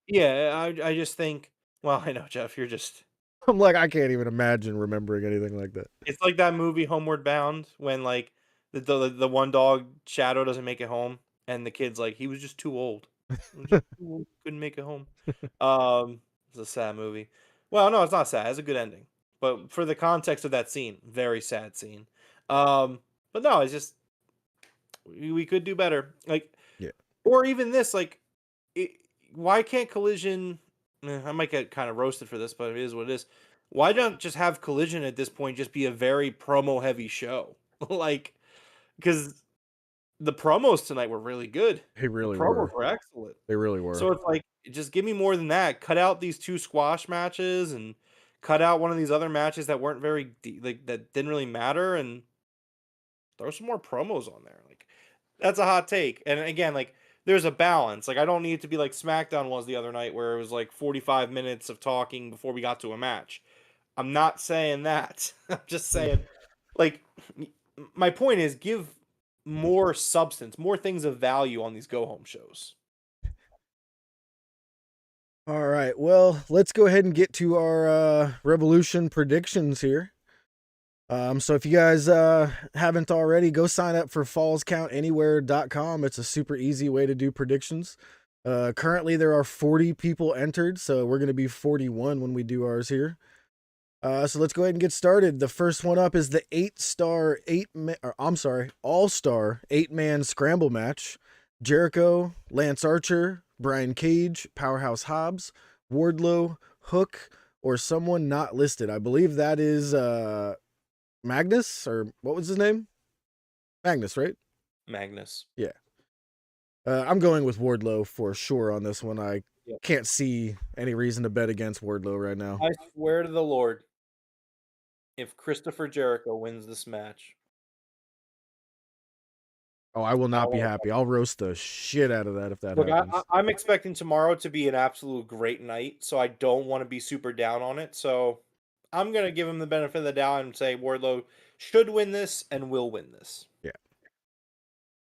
Yeah, I just think, well, I know, Jeff, you're just... I'm like, I can't even imagine remembering anything like that. It's like that movie Homeward Bound when like the one dog Shadow doesn't make it home, and the kid's like, he was just too old. Couldn't make it home. It's a sad movie. Well, no, it's not sad. It's a good ending. But for the context of that scene, very sad scene. But no, it's just we could do better. Like, yeah. Or even this, like, why can't Collision? I might get kind of roasted for this, but it is what it is. Why don't just have Collision at this point just be a very promo heavy show? Like, because the promos tonight were really good. They really the were. Promos were excellent. They really were. So it's like, just give me more than that. Cut out these 2 squash matches and cut out one of these other matches that weren't very that didn't really matter, and throw some more promos on there. Like, that's a hot take. And again, like, there's a balance. Like, I don't need it to be like SmackDown was the other night, where it was like 45 minutes of talking before we got to a match. I'm not saying that. I'm just saying, like, my point is, give more substance, more things of value on these go-home shows. All right, well, let's go ahead and get to our Revolution predictions here. So if you guys haven't already, go sign up for fallscountanywhere.com. It's a super easy way to do predictions. Currently, there are 40 people entered, so we're going to be 41 when we do ours here. So let's go ahead and get started. The first one up is the All-Star 8-man scramble match. Jericho, Lance Archer, Brian Cage, Powerhouse Hobbs, Wardlow, Hook, or someone not listed. I believe that is Magnus, or what was his name? Magnus, right? Magnus. Yeah. I'm going with Wardlow for sure on this one. I can't see any reason to bet against Wardlow right now. I swear to the Lord, if Christopher Jericho wins this match, oh, I will not be happy. I'll roast the shit out of that if that happens. I'm expecting tomorrow to be an absolute great night, so I don't want to be super down on it. So I'm going to give him the benefit of the doubt and say Wardlow should win this and will win this. Yeah.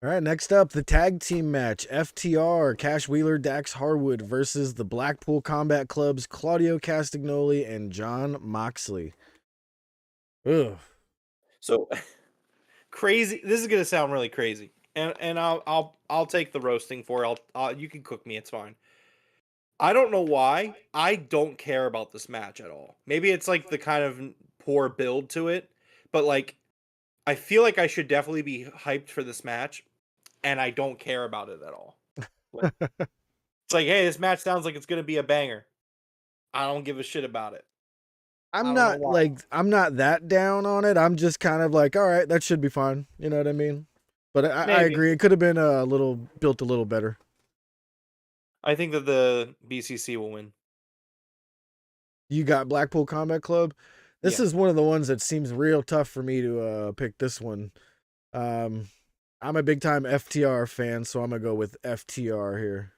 All right, next up, the tag team match. FTR, Cash Wheeler, Dax Harwood versus the Blackpool Combat Club's Claudio Castagnoli and Jon Moxley. Ugh. So crazy. This is gonna sound really crazy, and I'll take the roasting for it. You can cook me. It's fine. I don't know why. I don't care about this match at all. Maybe it's like the kind of poor build to it, but like, I feel like I should definitely be hyped for this match, and I don't care about it at all. Like, it's like, hey, this match sounds like it's gonna be a banger. I don't give a shit about it. I'm not that down on it. I'm just kind of like, all right, that should be fine. You know what I mean? But I agree. It could have been built a little better. I think that the BCC will win. You got Blackpool Combat Club. This is one of the ones that seems real tough for me to pick this one. I I'm a big time FTR fan, so I'm gonna go with FTR here.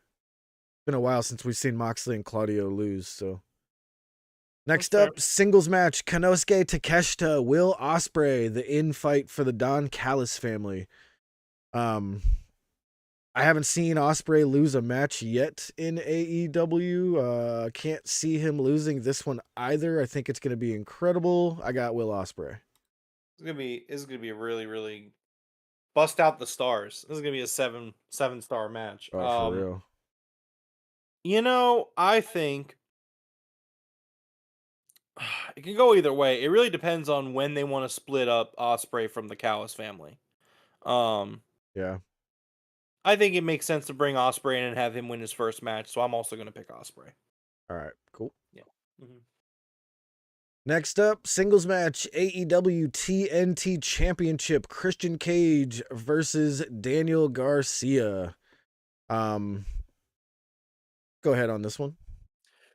Been a while since we've seen Moxley and Claudio lose, so. Next up, singles match: Konosuke Takeshita, Will Ospreay, the in-fight for the Don Callis family. I haven't seen Ospreay lose a match yet in AEW. Can't see him losing this one either. I think it's gonna be incredible. I got Will Ospreay. This is gonna be a really, really bust out the stars. This is gonna be a seven-star match. Oh, for real. You know, I think it can go either way. It really depends on when they want to split up Ospreay from the Callis family. Yeah. I think it makes sense to bring Ospreay in and have him win his first match, so I'm also going to pick Ospreay. All right, cool. Yeah. Mm-hmm. Next up, singles match: AEW TNT Championship, Christian Cage versus Daniel Garcia. Go ahead on this one.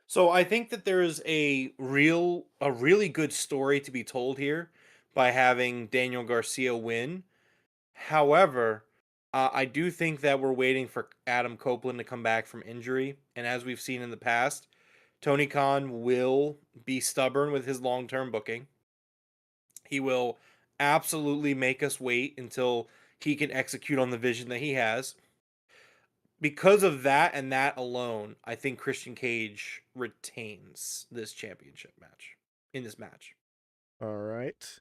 So I think that there is a really good story to be told here by having Daniel Garcia win. However, I do think that we're waiting for Adam Copeland to come back from injury, and as we've seen in the past, Tony Khan will be stubborn with his long-term booking. He will absolutely make us wait until he can execute on the vision that he has. Because of that and that alone, I think Christian Cage retains this championship match in this match. All right.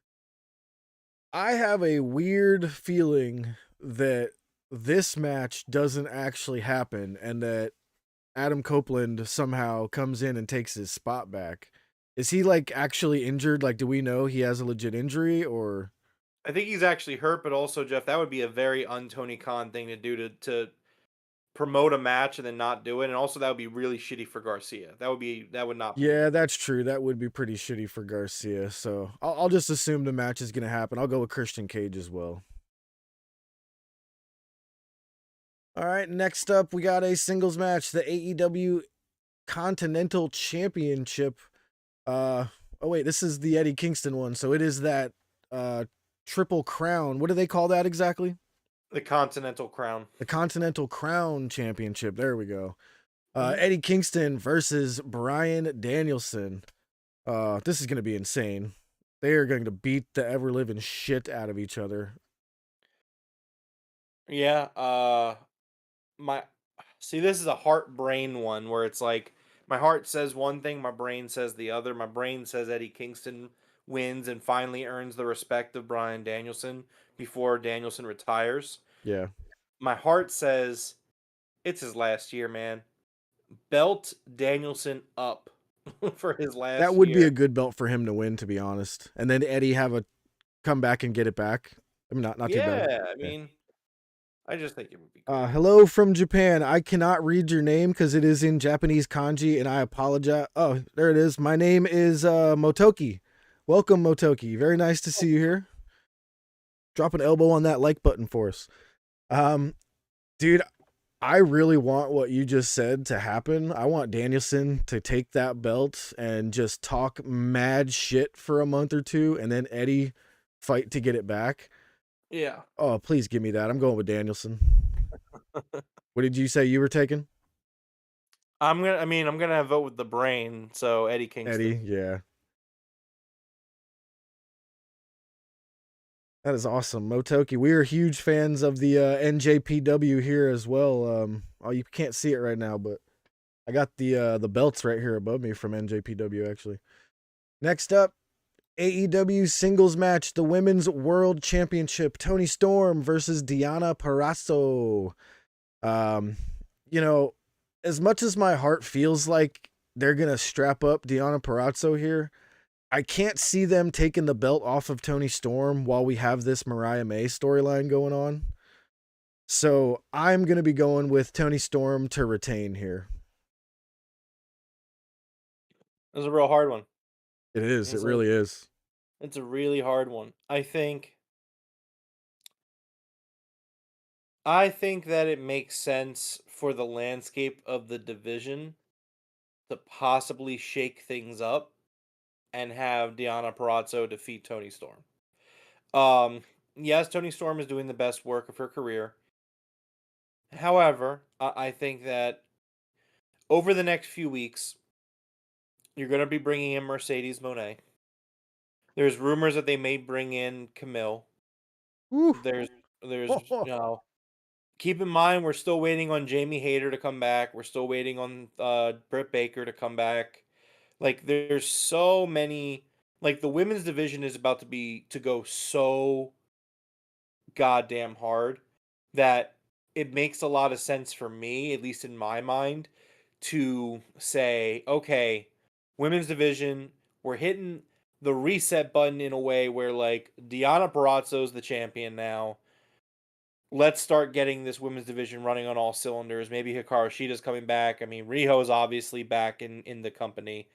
I have a weird feeling that this match doesn't actually happen and that Adam Copeland somehow comes in and takes his spot back. Is he like actually injured? Like, do we know he has a legit injury or? I think he's actually hurt, but also, Jeff, that would be a very un-Tony Khan thing to do to promote a match and then not do it, and also that would be really shitty for Garcia. That would not be. Yeah, that's true. That would be pretty shitty for Garcia. So I'll just assume the match is gonna happen. I'll go with Christian Cage as well. All right, next up we got a singles match: the AEW Continental Championship. Oh wait, this is the Eddie Kingston one. So it is that Triple Crown. What do they call that exactly? The Continental Crown. The Continental Crown Championship. There we go. Eddie Kingston versus Bryan Danielson. This is going to be insane. They are going to beat the ever-living shit out of each other. Yeah. This is a heart-brain one where it's like my heart says one thing, my brain says the other. My brain says Eddie Kingston wins and finally earns the respect of Bryan Danielson before Danielson retires. Yeah. My heart says it's his last year, man. Belt Danielson up for his last year. That would be a good belt for him to win, to be honest. And then Eddie have a come back and get it back. I mean, not too bad. Yeah, I mean, I just think it would be good. Hello from Japan. I cannot read your name because it is in Japanese kanji, and I apologize. Oh, there it is. My name is Motoki. Welcome, Motoki. Very nice to see you here. Drop an elbow on that like button for us. Dude, I really want what you just said to happen. I want Danielson to take that belt and just talk mad shit for a month or two, and then Eddie fight to get it back. Yeah. Oh, please give me that. I'm going with Danielson. What did you say you were taking? I'm gonna vote with the brain. So Eddie Kingston. Eddie, yeah. That is awesome, Motoki. We are huge fans of the NJPW here as well. Oh, you can't see it right now, but I got the belts right here above me from NJPW actually. Next up, AEW singles match, the Women's World Championship, Toni Storm versus Deonna Purrazzo. You know, as much as my heart feels like they're gonna strap up Deonna Purrazzo here, I can't see them taking the belt off of Toni Storm while we have this Mariah May storyline going on. So I'm going to be going with Toni Storm to retain here. It's a real hard one. It is. It really is. It's a really hard one. I think that it makes sense for the landscape of the division to possibly shake things up and have Deonna Purrazzo defeat Toni Storm. yes, Toni Storm is doing the best work of her career. However, I think that over the next few weeks, you're going to be bringing in Mercedes Moné. There's rumors that they may bring in Camille. Woo. There's, keep in mind, we're still waiting on Jamie Hayter to come back. We're still waiting on Britt Baker to come back. Like, there's so many. Like, the women's division is about to go so goddamn hard that it makes a lot of sense for me, at least in my mind, to say, okay, women's division, we're hitting the reset button in a way where, like, Deonna Purrazzo's the champion now. Let's start getting this women's division running on all cylinders. Maybe Hikaru Shida's coming back. I mean, Riho is obviously back in the company.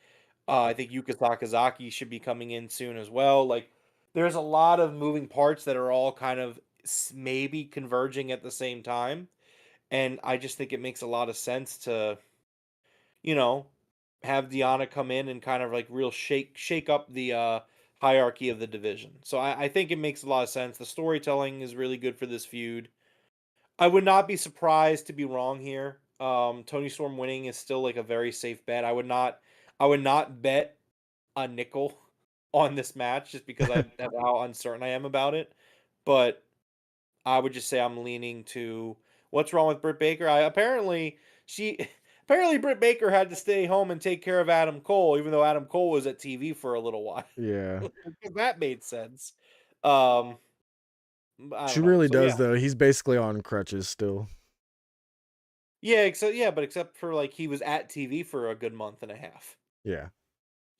I think Yuka Sakazaki should be coming in soon as well. Like, there's a lot of moving parts that are all kind of maybe converging at the same time. And I just think it makes a lot of sense to, you know, have Deonna come in and kind of like real shake up the hierarchy of the division. So I think it makes a lot of sense. The storytelling is really good for this feud. I would not be surprised to be wrong here. Toni Storm winning is still like a very safe bet. I would not bet a nickel on this match just because of how uncertain I am about it. But I would just say I'm leaning to what's wrong with Britt Baker. Apparently Britt Baker had to stay home and take care of Adam Cole, even though Adam Cole was at TV for a little while. Yeah. That made sense. I She don't know. really So, does yeah. though. He's basically on crutches still. Yeah, except for like he was at TV for a good month and a half. Yeah.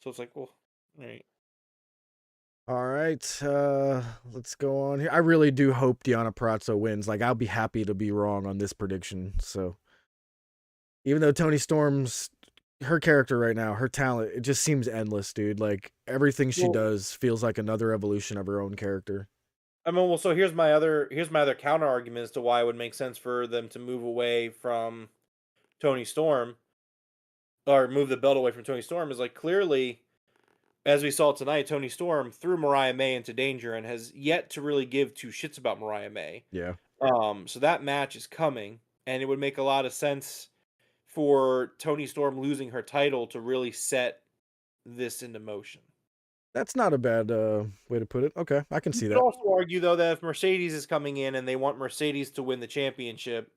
So it's like, well, all right. All right, let's go on here. I really do hope Deonna Purrazzo wins. Like, I'll be happy to be wrong on this prediction. So, even though Toni Storm's her character right now, her talent, it just seems endless, dude. Like, everything she does feels like another evolution of her own character. I mean, well, so here's my other counter argument as to why it would make sense for them to move away from Toni Storm or move the belt away from Toni Storm is like clearly, as we saw tonight, Toni Storm threw Mariah May into danger and has yet to really give two shits about Mariah May. Yeah. So that match is coming, and it would make a lot of sense for Toni Storm losing her title to really set this into motion. That's not a bad way to put it. Okay, I can see You that. could also argue, though, that if Mercedes is coming in and they want Mercedes to win the championship,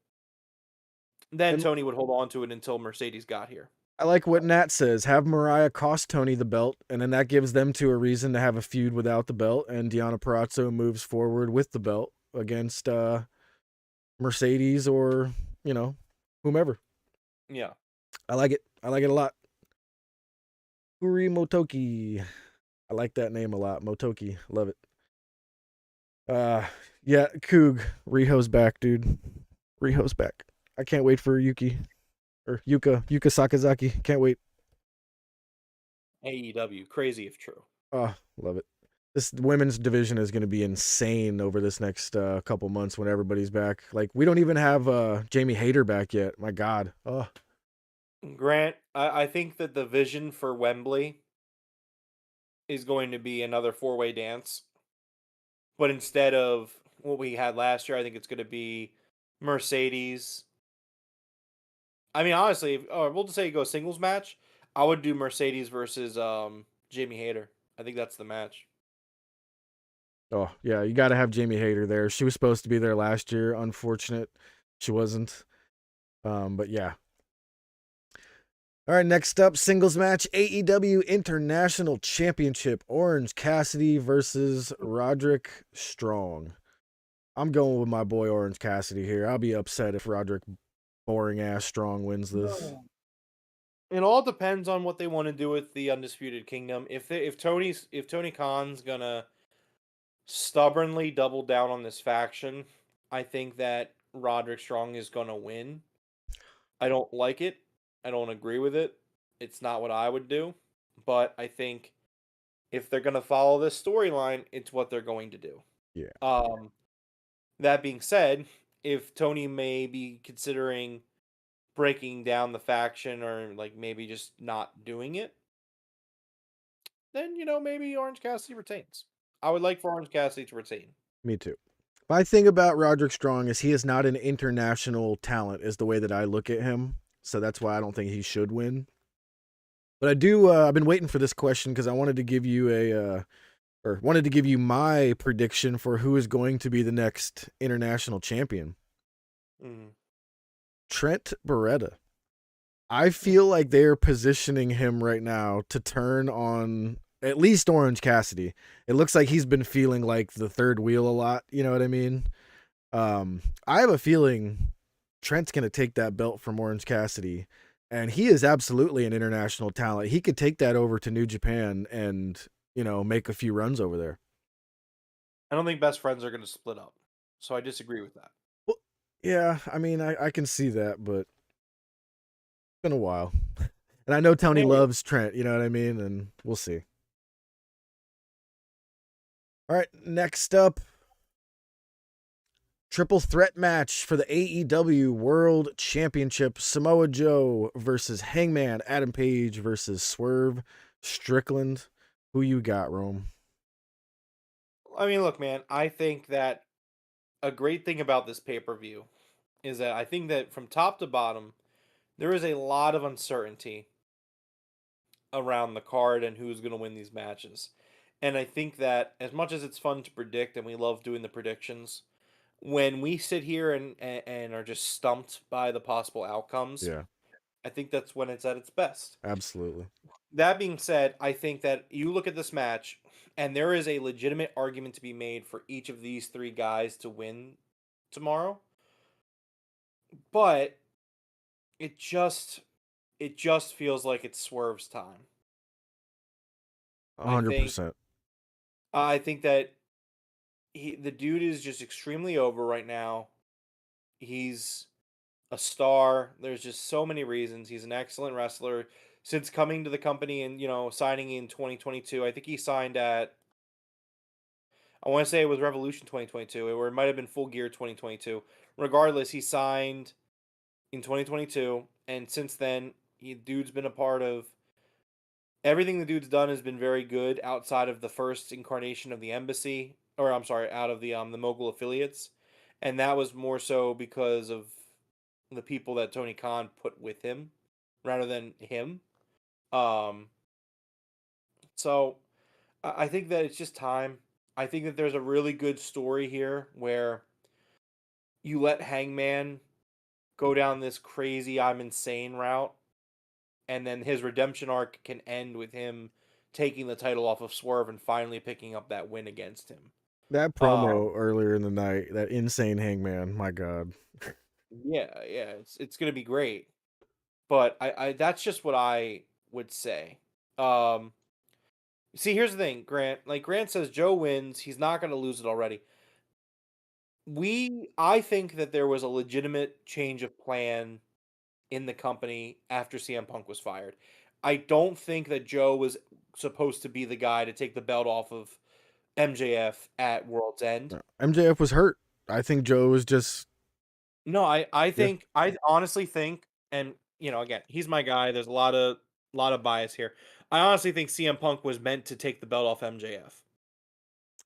then Toni would hold on to it until Mercedes got here. I like what Nat says. Have Mariah cost Toni the belt, and then that gives them two a reason to have a feud without the belt, and Deonna Purrazzo moves forward with the belt against Mercedes or, whomever. Yeah. I like it. I like it a lot. Uri Motoki. I like that name a lot. Motoki. Love it. Yeah, Coog. Riho's back, dude. Riho's back. I can't wait for Yuka Sakazaki. Can't wait. AEW. Crazy if true. Oh, love it. This women's division is going to be insane over this next couple months when everybody's back. Like, we don't even have Jamie Hayter back yet. My God. Oh. Grant, I think that the vision for Wembley is going to be another four-way dance. But instead of what we had last year, I think it's going to be Mercedes. I mean, honestly, we'll just say go singles match. I would do Mercedes versus Jamie Hayter. I think that's the match. Oh, yeah, you got to have Jamie Hayter there. She was supposed to be there last year. Unfortunate she wasn't. But yeah. All right, next up, singles match, AEW International Championship, Orange Cassidy versus Roderick Strong. I'm going with my boy Orange Cassidy here. I'll be upset if Roderick boring-ass Strong wins this. It all depends on what they want to do with the Undisputed Kingdom. If Tony Khan's gonna stubbornly double down on this faction, I think that Roderick Strong is gonna win. I don't like it. I don't agree with it. It's not what I would do. But I think if they're gonna follow this storyline, it's what they're going to do. Yeah. That being said, if Tony may be considering breaking down the faction or like maybe just not doing it, then maybe Orange Cassidy retains. I would like for Orange Cassidy to retain. Me too. My thing about Roderick Strong is he is not an international talent, is the way that I look at him. So that's why I don't think he should win. But I do. I've been waiting for this question because I wanted to give you wanted to give you my prediction for who is going to be the next international champion. Trent Beretta. I feel like they're positioning him right now to turn on at least Orange Cassidy. It looks like he's been feeling like the third wheel a lot. You know what I mean? I have a feeling Trent's going to take that belt from Orange Cassidy, and he is absolutely an international talent. He could take that over to New Japan and, make a few runs over there. I don't think best friends are going to split up. So I disagree with that. Well, yeah, I mean, I can see that, but it's been a while. And I know Tony loves Trent, you know what I mean? And we'll see. All right, next up, triple threat match for the AEW World Championship. Samoa Joe versus Hangman, Adam Page versus Swerve Strickland. Who you got, Rome? I mean, look, man, I think that a great thing about this pay-per-view is that I think that from top to bottom, there is a lot of uncertainty around the card and who's going to win these matches. And I think that as much as it's fun to predict and we love doing the predictions, when we sit here and are just stumped by the possible outcomes, Yeah, I think that's when it's at its best. absolutely. That being said, I think that you look at this match and there is a legitimate argument to be made for each of these three guys to win tomorrow. But it just feels like it's Swerve's time. 100%. I think that the dude is just extremely over right now. He's a star. There's just so many reasons. He's an excellent wrestler. Since coming to the company and, signing in 2022, I think he signed at, I want to say it was Revolution 2022, or it might have been Full Gear 2022. Regardless, he signed in 2022, and since then, dude's been a part of everything the dude's done has been very good outside of the first incarnation of the Embassy, or I'm sorry, out of the Mogul affiliates, and that was more so because of the people that Tony Khan put with him rather than him. So I think that it's just time. I think that there's a really good story here where you let Hangman go down this crazy I'm insane route, and then his redemption arc can end with him taking the title off of Swerve and finally picking up that win against him. That promo earlier in the night, that insane Hangman, my God. Yeah, it's gonna be great. But I that's just what I would say. See, here's the thing, Grant. Like Grant says, Joe wins. He's not gonna lose it already. I think that there was a legitimate change of plan in the company after CM Punk was fired. I don't think that Joe was supposed to be the guy to take the belt off of MJF at World's End. MJF was hurt. I think Joe was just... No, I think I honestly think, and again, he's my guy. There's a lot of bias here. I honestly think CM Punk was meant to take the belt off MJF.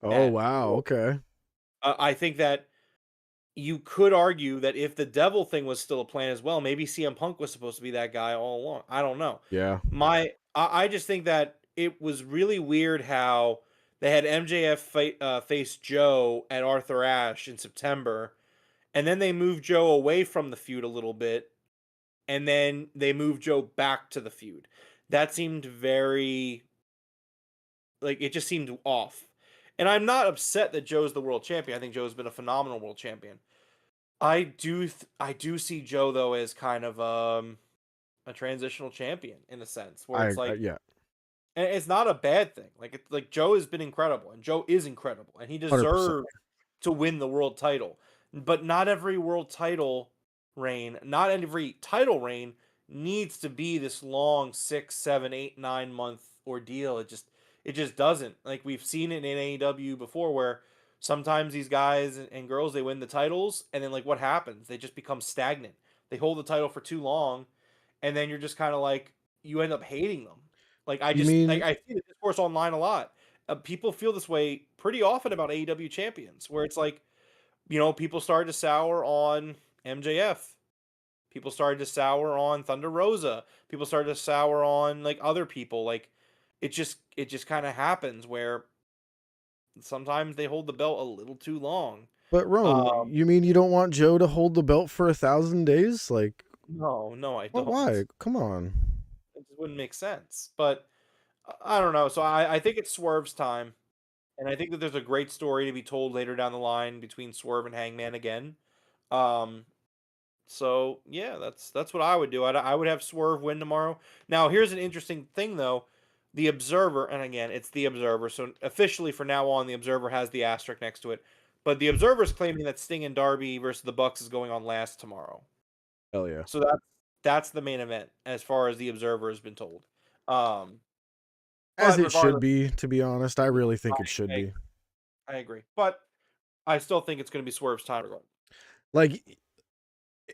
Oh, wow. Okay. I think that you could argue that if the devil thing was still a plan as well, maybe CM Punk was supposed to be that guy all along. I don't know. Yeah. I just think that it was really weird how they had MJF face Joe at Arthur Ashe in September, and then they moved Joe away from the feud a little bit, and then they moved Joe back to the feud. That seemed very, it just seemed off. And I'm not upset that Joe's the world champion. I think Joe's been a phenomenal world champion. I do see Joe though as kind of a transitional champion in a sense, where it's and it's not a bad thing. Like Joe has been incredible, and Joe is incredible, and he deserved to win the world title. But not every world title reign, not every title reign needs to be this long 6, 7, 8, 9 month ordeal. It just doesn't. Like we've seen it in AEW before, where sometimes these guys and girls, they win the titles, and then what happens? They just become stagnant. They hold the title for too long, and then you're just kind of you end up hating them. I see the discourse online a lot. people feel this way pretty often about AEW champions, where it's like, people started to sour on MJF. People started to sour on Thunder Rosa. People started to sour on like other people. Like it just kind of happens where sometimes they hold the belt a little too long. But Rome, you mean you don't want Joe to hold the belt for 1,000 days? Like, no, I don't. Why? Come on. It just wouldn't make sense. But I don't know. So I think it's Swerve's time. And I think that there's a great story to be told later down the line between Swerve and Hangman again. So yeah, that's what I would do. I would have Swerve win tomorrow. Now here's an interesting thing though. The Observer, and again, it's the Observer. So officially for now on, the Observer has the asterisk next to it. But the Observer is claiming that Sting and Darby versus the Bucks is going on last tomorrow. Hell yeah. So that's the main event as far as the Observer has been told. As it should be, to be honest. I really think it should be. I agree. But I still think it's going to be Swerve's time. Like,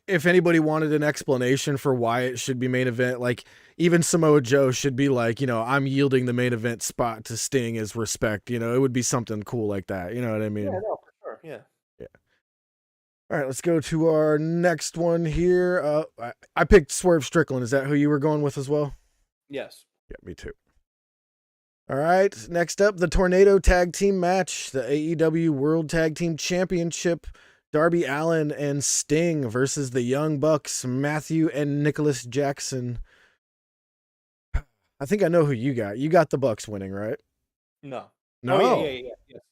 if anybody wanted an explanation for why it should be main event, like, even Samoa Joe should be like, I'm yielding the main event spot to Sting as respect. It would be something cool like that. You know what I mean? Yeah, no, for sure. Yeah. All right, let's go to our next one here. I picked Swerve Strickland. Is that who you were going with as well? Yes. Yeah, me too. All right, next up, the Tornado Tag Team match, the AEW World Tag Team Championship, Darby Allin and Sting versus the Young Bucks, Matthew and Nicholas Jackson. I think I know who you got. You got the Bucks winning, right? No. No. Oh,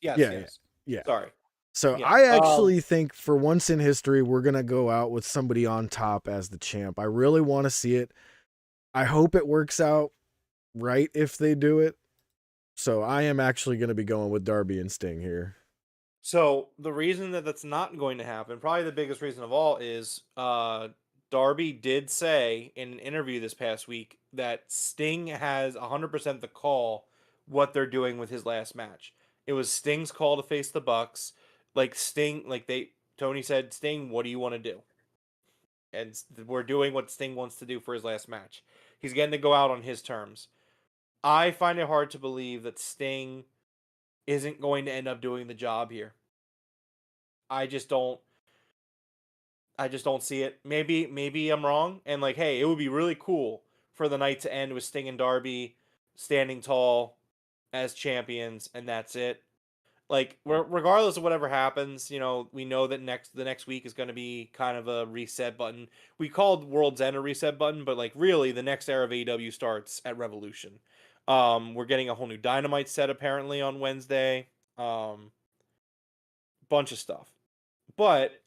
yes. Yeah. Sorry. So I actually think for once in history, we're going to go out with somebody on top as the champ. I really want to see it. I hope it works out right if they do it. So I am actually going to be going with Darby and Sting here. So the reason that that's not going to happen, probably the biggest reason of all, is Darby did say in an interview this past week that Sting has 100% the call what they're doing with his last match. It was Sting's call to face the Bucks. Tony said, Sting, what do you want to do? And we're doing what Sting wants to do for his last match. He's getting to go out on his terms. I find it hard to believe that Sting isn't going to end up doing the job here. I just don't see it. Maybe I'm wrong. And hey, it would be really cool for the night to end with Sting and Darby standing tall as champions, and that's it. Regardless of whatever happens, we know that the next week is going to be kind of a reset button. We called World's End a reset button, but really the next era of AEW starts at Revolution. We're getting a whole new Dynamite set apparently on Wednesday. Bunch of stuff. But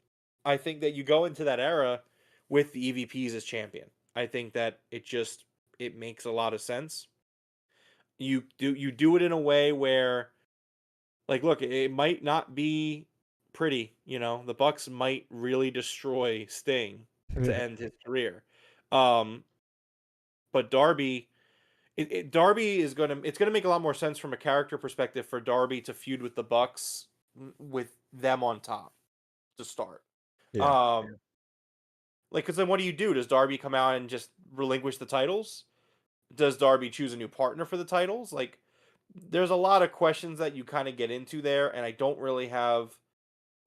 I think that you go into that era with the EVPs as champion. I think that it makes a lot of sense. You do it in a way where, look, it might not be pretty, the Bucks might really destroy Sting to end his career. But Darby, Darby is it's gonna make a lot more sense from a character perspective for Darby to feud with the Bucks with them on top to start. Yeah. Because then what do you do? Does Darby come out and just relinquish the titles? Does Darby choose a new partner for the titles? There's a lot of questions that you kind of get into there, and I don't really have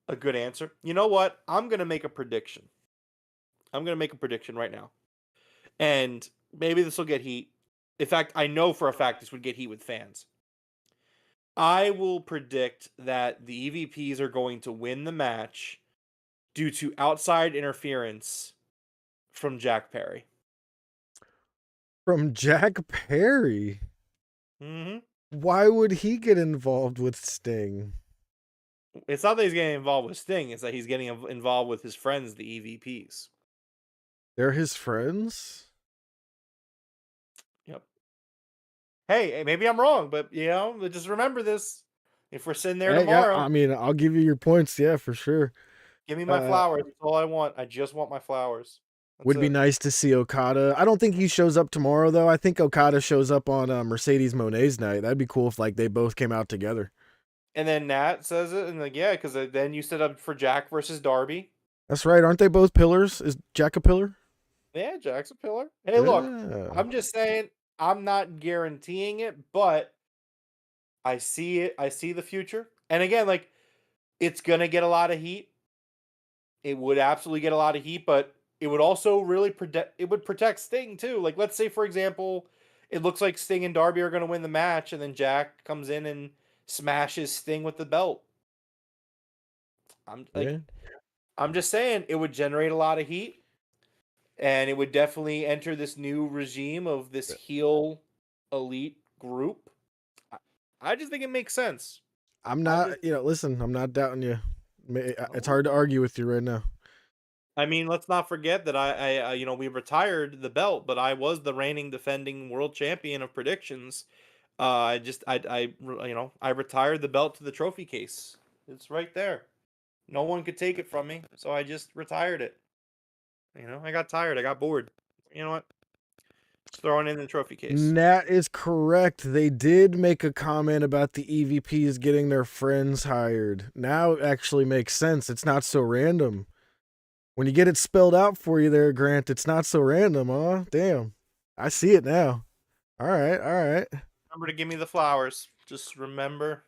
a good answer. You know what? I'm going to make a prediction. I'm going to make a prediction right now. And maybe this will get heat. In fact, I know for a fact this would get heat with fans. I will predict that the EVPs are going to win the match due to outside interference from Jack Perry. From Jack Perry? Mm-hmm. Why would he get involved with Sting? It's not that he's getting involved with Sting. It's that he's getting involved with his friends, the EVPs. They're his friends? Yep. Hey, maybe I'm wrong, but, just remember this. If we're sitting there tomorrow... Yeah, I mean, I'll give you your points, yeah, for sure. Give me my flowers. That's all I want. I just want my flowers. Would be nice to see Okada. I don't think he shows up tomorrow, though. I think Okada shows up on Mercedes Monet's night. That'd be cool if they both came out together. And then Nat says it, and because then you set up for Jack versus Darby. That's right. Aren't they both pillars? Is Jack a pillar? Yeah, Jack's a pillar. Hey, look, I'm just saying, I'm not guaranteeing it, but I see it. I see the future. And again, like, it's gonna get a lot of heat. It would absolutely get a lot of heat, but it would also really protect Sting too. Like, let's say for example, it looks like Sting and Darby are going to win the match, and then Jack comes in and smashes Sting with the belt. I'm like, Yeah. I'm just saying, it would generate a lot of heat, and it would definitely enter this new regime of this heel elite group. I just think it makes sense. I'm not, listen, I'm not doubting you. It's hard to argue with you right now. I mean, let's not forget that we retired the belt, but I was the reigning defending world champion of predictions. I retired the belt to the trophy case. It's right there. No one could take it from me, so I just retired it. I got tired. I got bored. You know what? Just throwing it in the trophy case. That is correct. They did make a comment about the EVPs getting their friends hired. Now it actually makes sense. It's not so random. When you get it spelled out for you there, Grant, it's not so random, huh? Damn. I see it now. All right. Remember to give me the flowers. Just remember.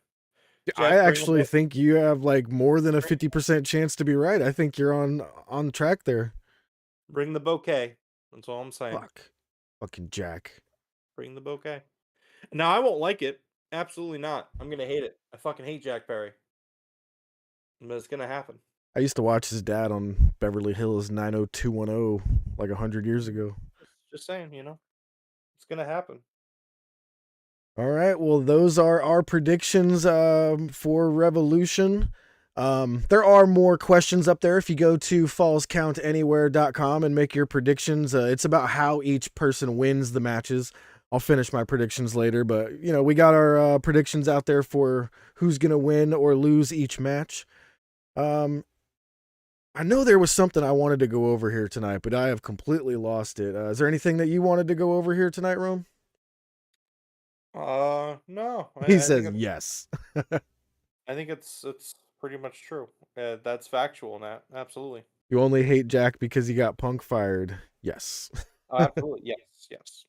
Jack, I actually think you have like more than a 50% chance to be right. I think you're on track there. Bring the bouquet. That's all I'm saying. Fucking Jack. Bring the bouquet. Now, I won't like it. Absolutely not. I'm going to hate it. I fucking hate Jack Perry. But it's going to happen. I used to watch his dad on Beverly Hills 90210 like 100 years ago. Just saying, it's going to happen. All right. Well, those are our predictions for Revolution. There are more questions up there if you go to fallscountanywhere.com and make your predictions. It's about how each person wins the matches. I'll finish my predictions later, but we got our predictions out there for who's going to win or lose each match. I know there was something I wanted to go over here tonight, but I have completely lost it. Is there anything that you wanted to go over here tonight, Rome? No. He says yes. I think it's pretty much true. That's factual, Nat. Absolutely. You only hate Jack because he got Punk fired. Yes. Absolutely. Yes.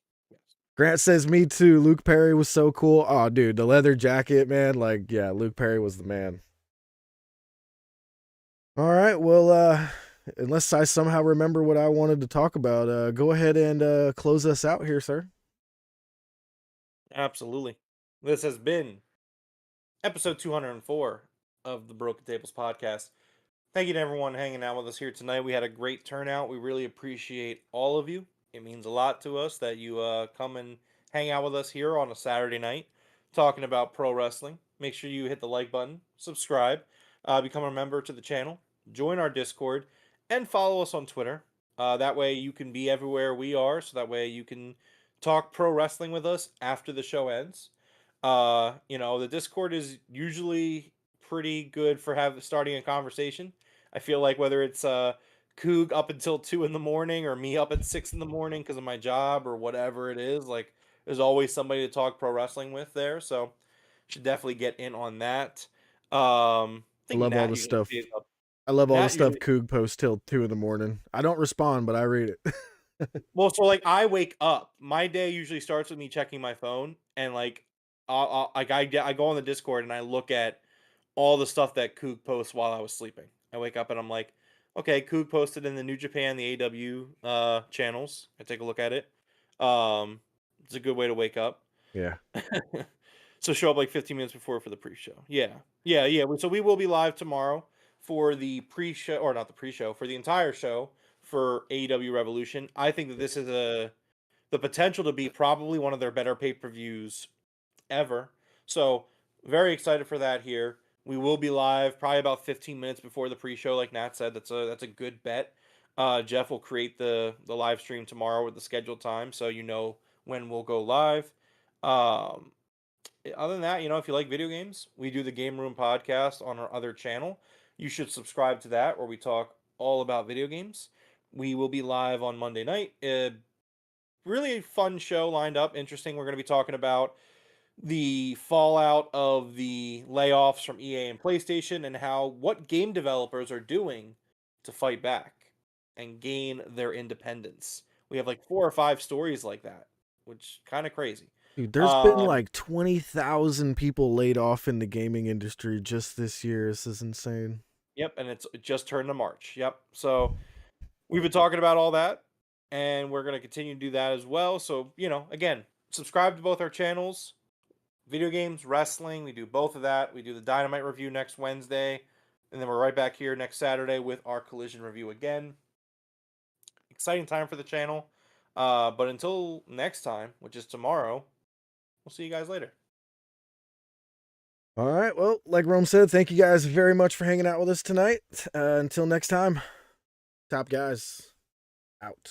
Grant says me too. Luke Perry was so cool. Oh, dude, the leather jacket, man. Like, yeah, Luke Perry was the man. All right. Well, unless I somehow remember what I wanted to talk about, go ahead and close us out here, sir. Absolutely. This has been episode 204 of the Broken Tables podcast. Thank you to everyone hanging out with us here tonight. We had a great turnout. We really appreciate all of you. It means a lot to us that you come and hang out with us here on a Saturday night talking about pro wrestling. Make sure you hit the like button, subscribe, become a member to the channel, join our Discord, and follow us on Twitter. That way you can be everywhere we are, so that way you can talk pro wrestling with us after the show ends. The Discord is usually pretty good for starting a conversation. I feel like whether it's Coog up until 2 in the morning or me up at 6 in the morning because of my job or whatever it is, like there's always somebody to talk pro wrestling with there. So should definitely get in on that. I love all the stuff. I love all the stuff Coog posts till 2 in the morning. I don't respond, but I read it. Well, so like I wake up. My day usually starts with me checking my phone, and like, I go on the Discord and I look at all the stuff that Coog posts while I was sleeping. I wake up and I'm like, okay, Coog posted in the New Japan, the AEW channels. I take a look at it. It's a good way to wake up. Yeah. So show up like 15 minutes before for the pre-show. Yeah. So we will be live tomorrow for the pre-show, or not the pre-show, for the entire show for AEW Revolution. I think that this is the potential to be probably one of their better pay-per-views ever. So very excited for that here. We will be live probably about 15 minutes before the pre-show, like Nat said. That's a good bet. Jeff will create the live stream tomorrow with the scheduled time, so you know when we'll go live. Other than that, if you like video games, we do the Game Room podcast on our other channel. You should subscribe to that, where we talk all about video games. We will be live on Monday night. Really fun show lined up. Interesting. We're going to be talking about the fallout of the layoffs from EA and PlayStation and what game developers are doing to fight back and gain their independence. We have like 4 or 5 stories like that, which is kind of crazy. Dude, there's been like 20,000 people laid off in the gaming industry just this year. This is insane. Yep, and it just turned to March. Yep. So we've been talking about all that, and we're going to continue to do that as well. So, again, subscribe to both our channels. Video games, wrestling, we do both of that. We do the Dynamite review next Wednesday, and then we're right back here next Saturday with our Collision review again. Exciting time for the channel. But until next time, which is tomorrow, we'll see you guys later. All right. Well, like Rome said, thank you guys very much for hanging out with us tonight. Until next time, top guys out.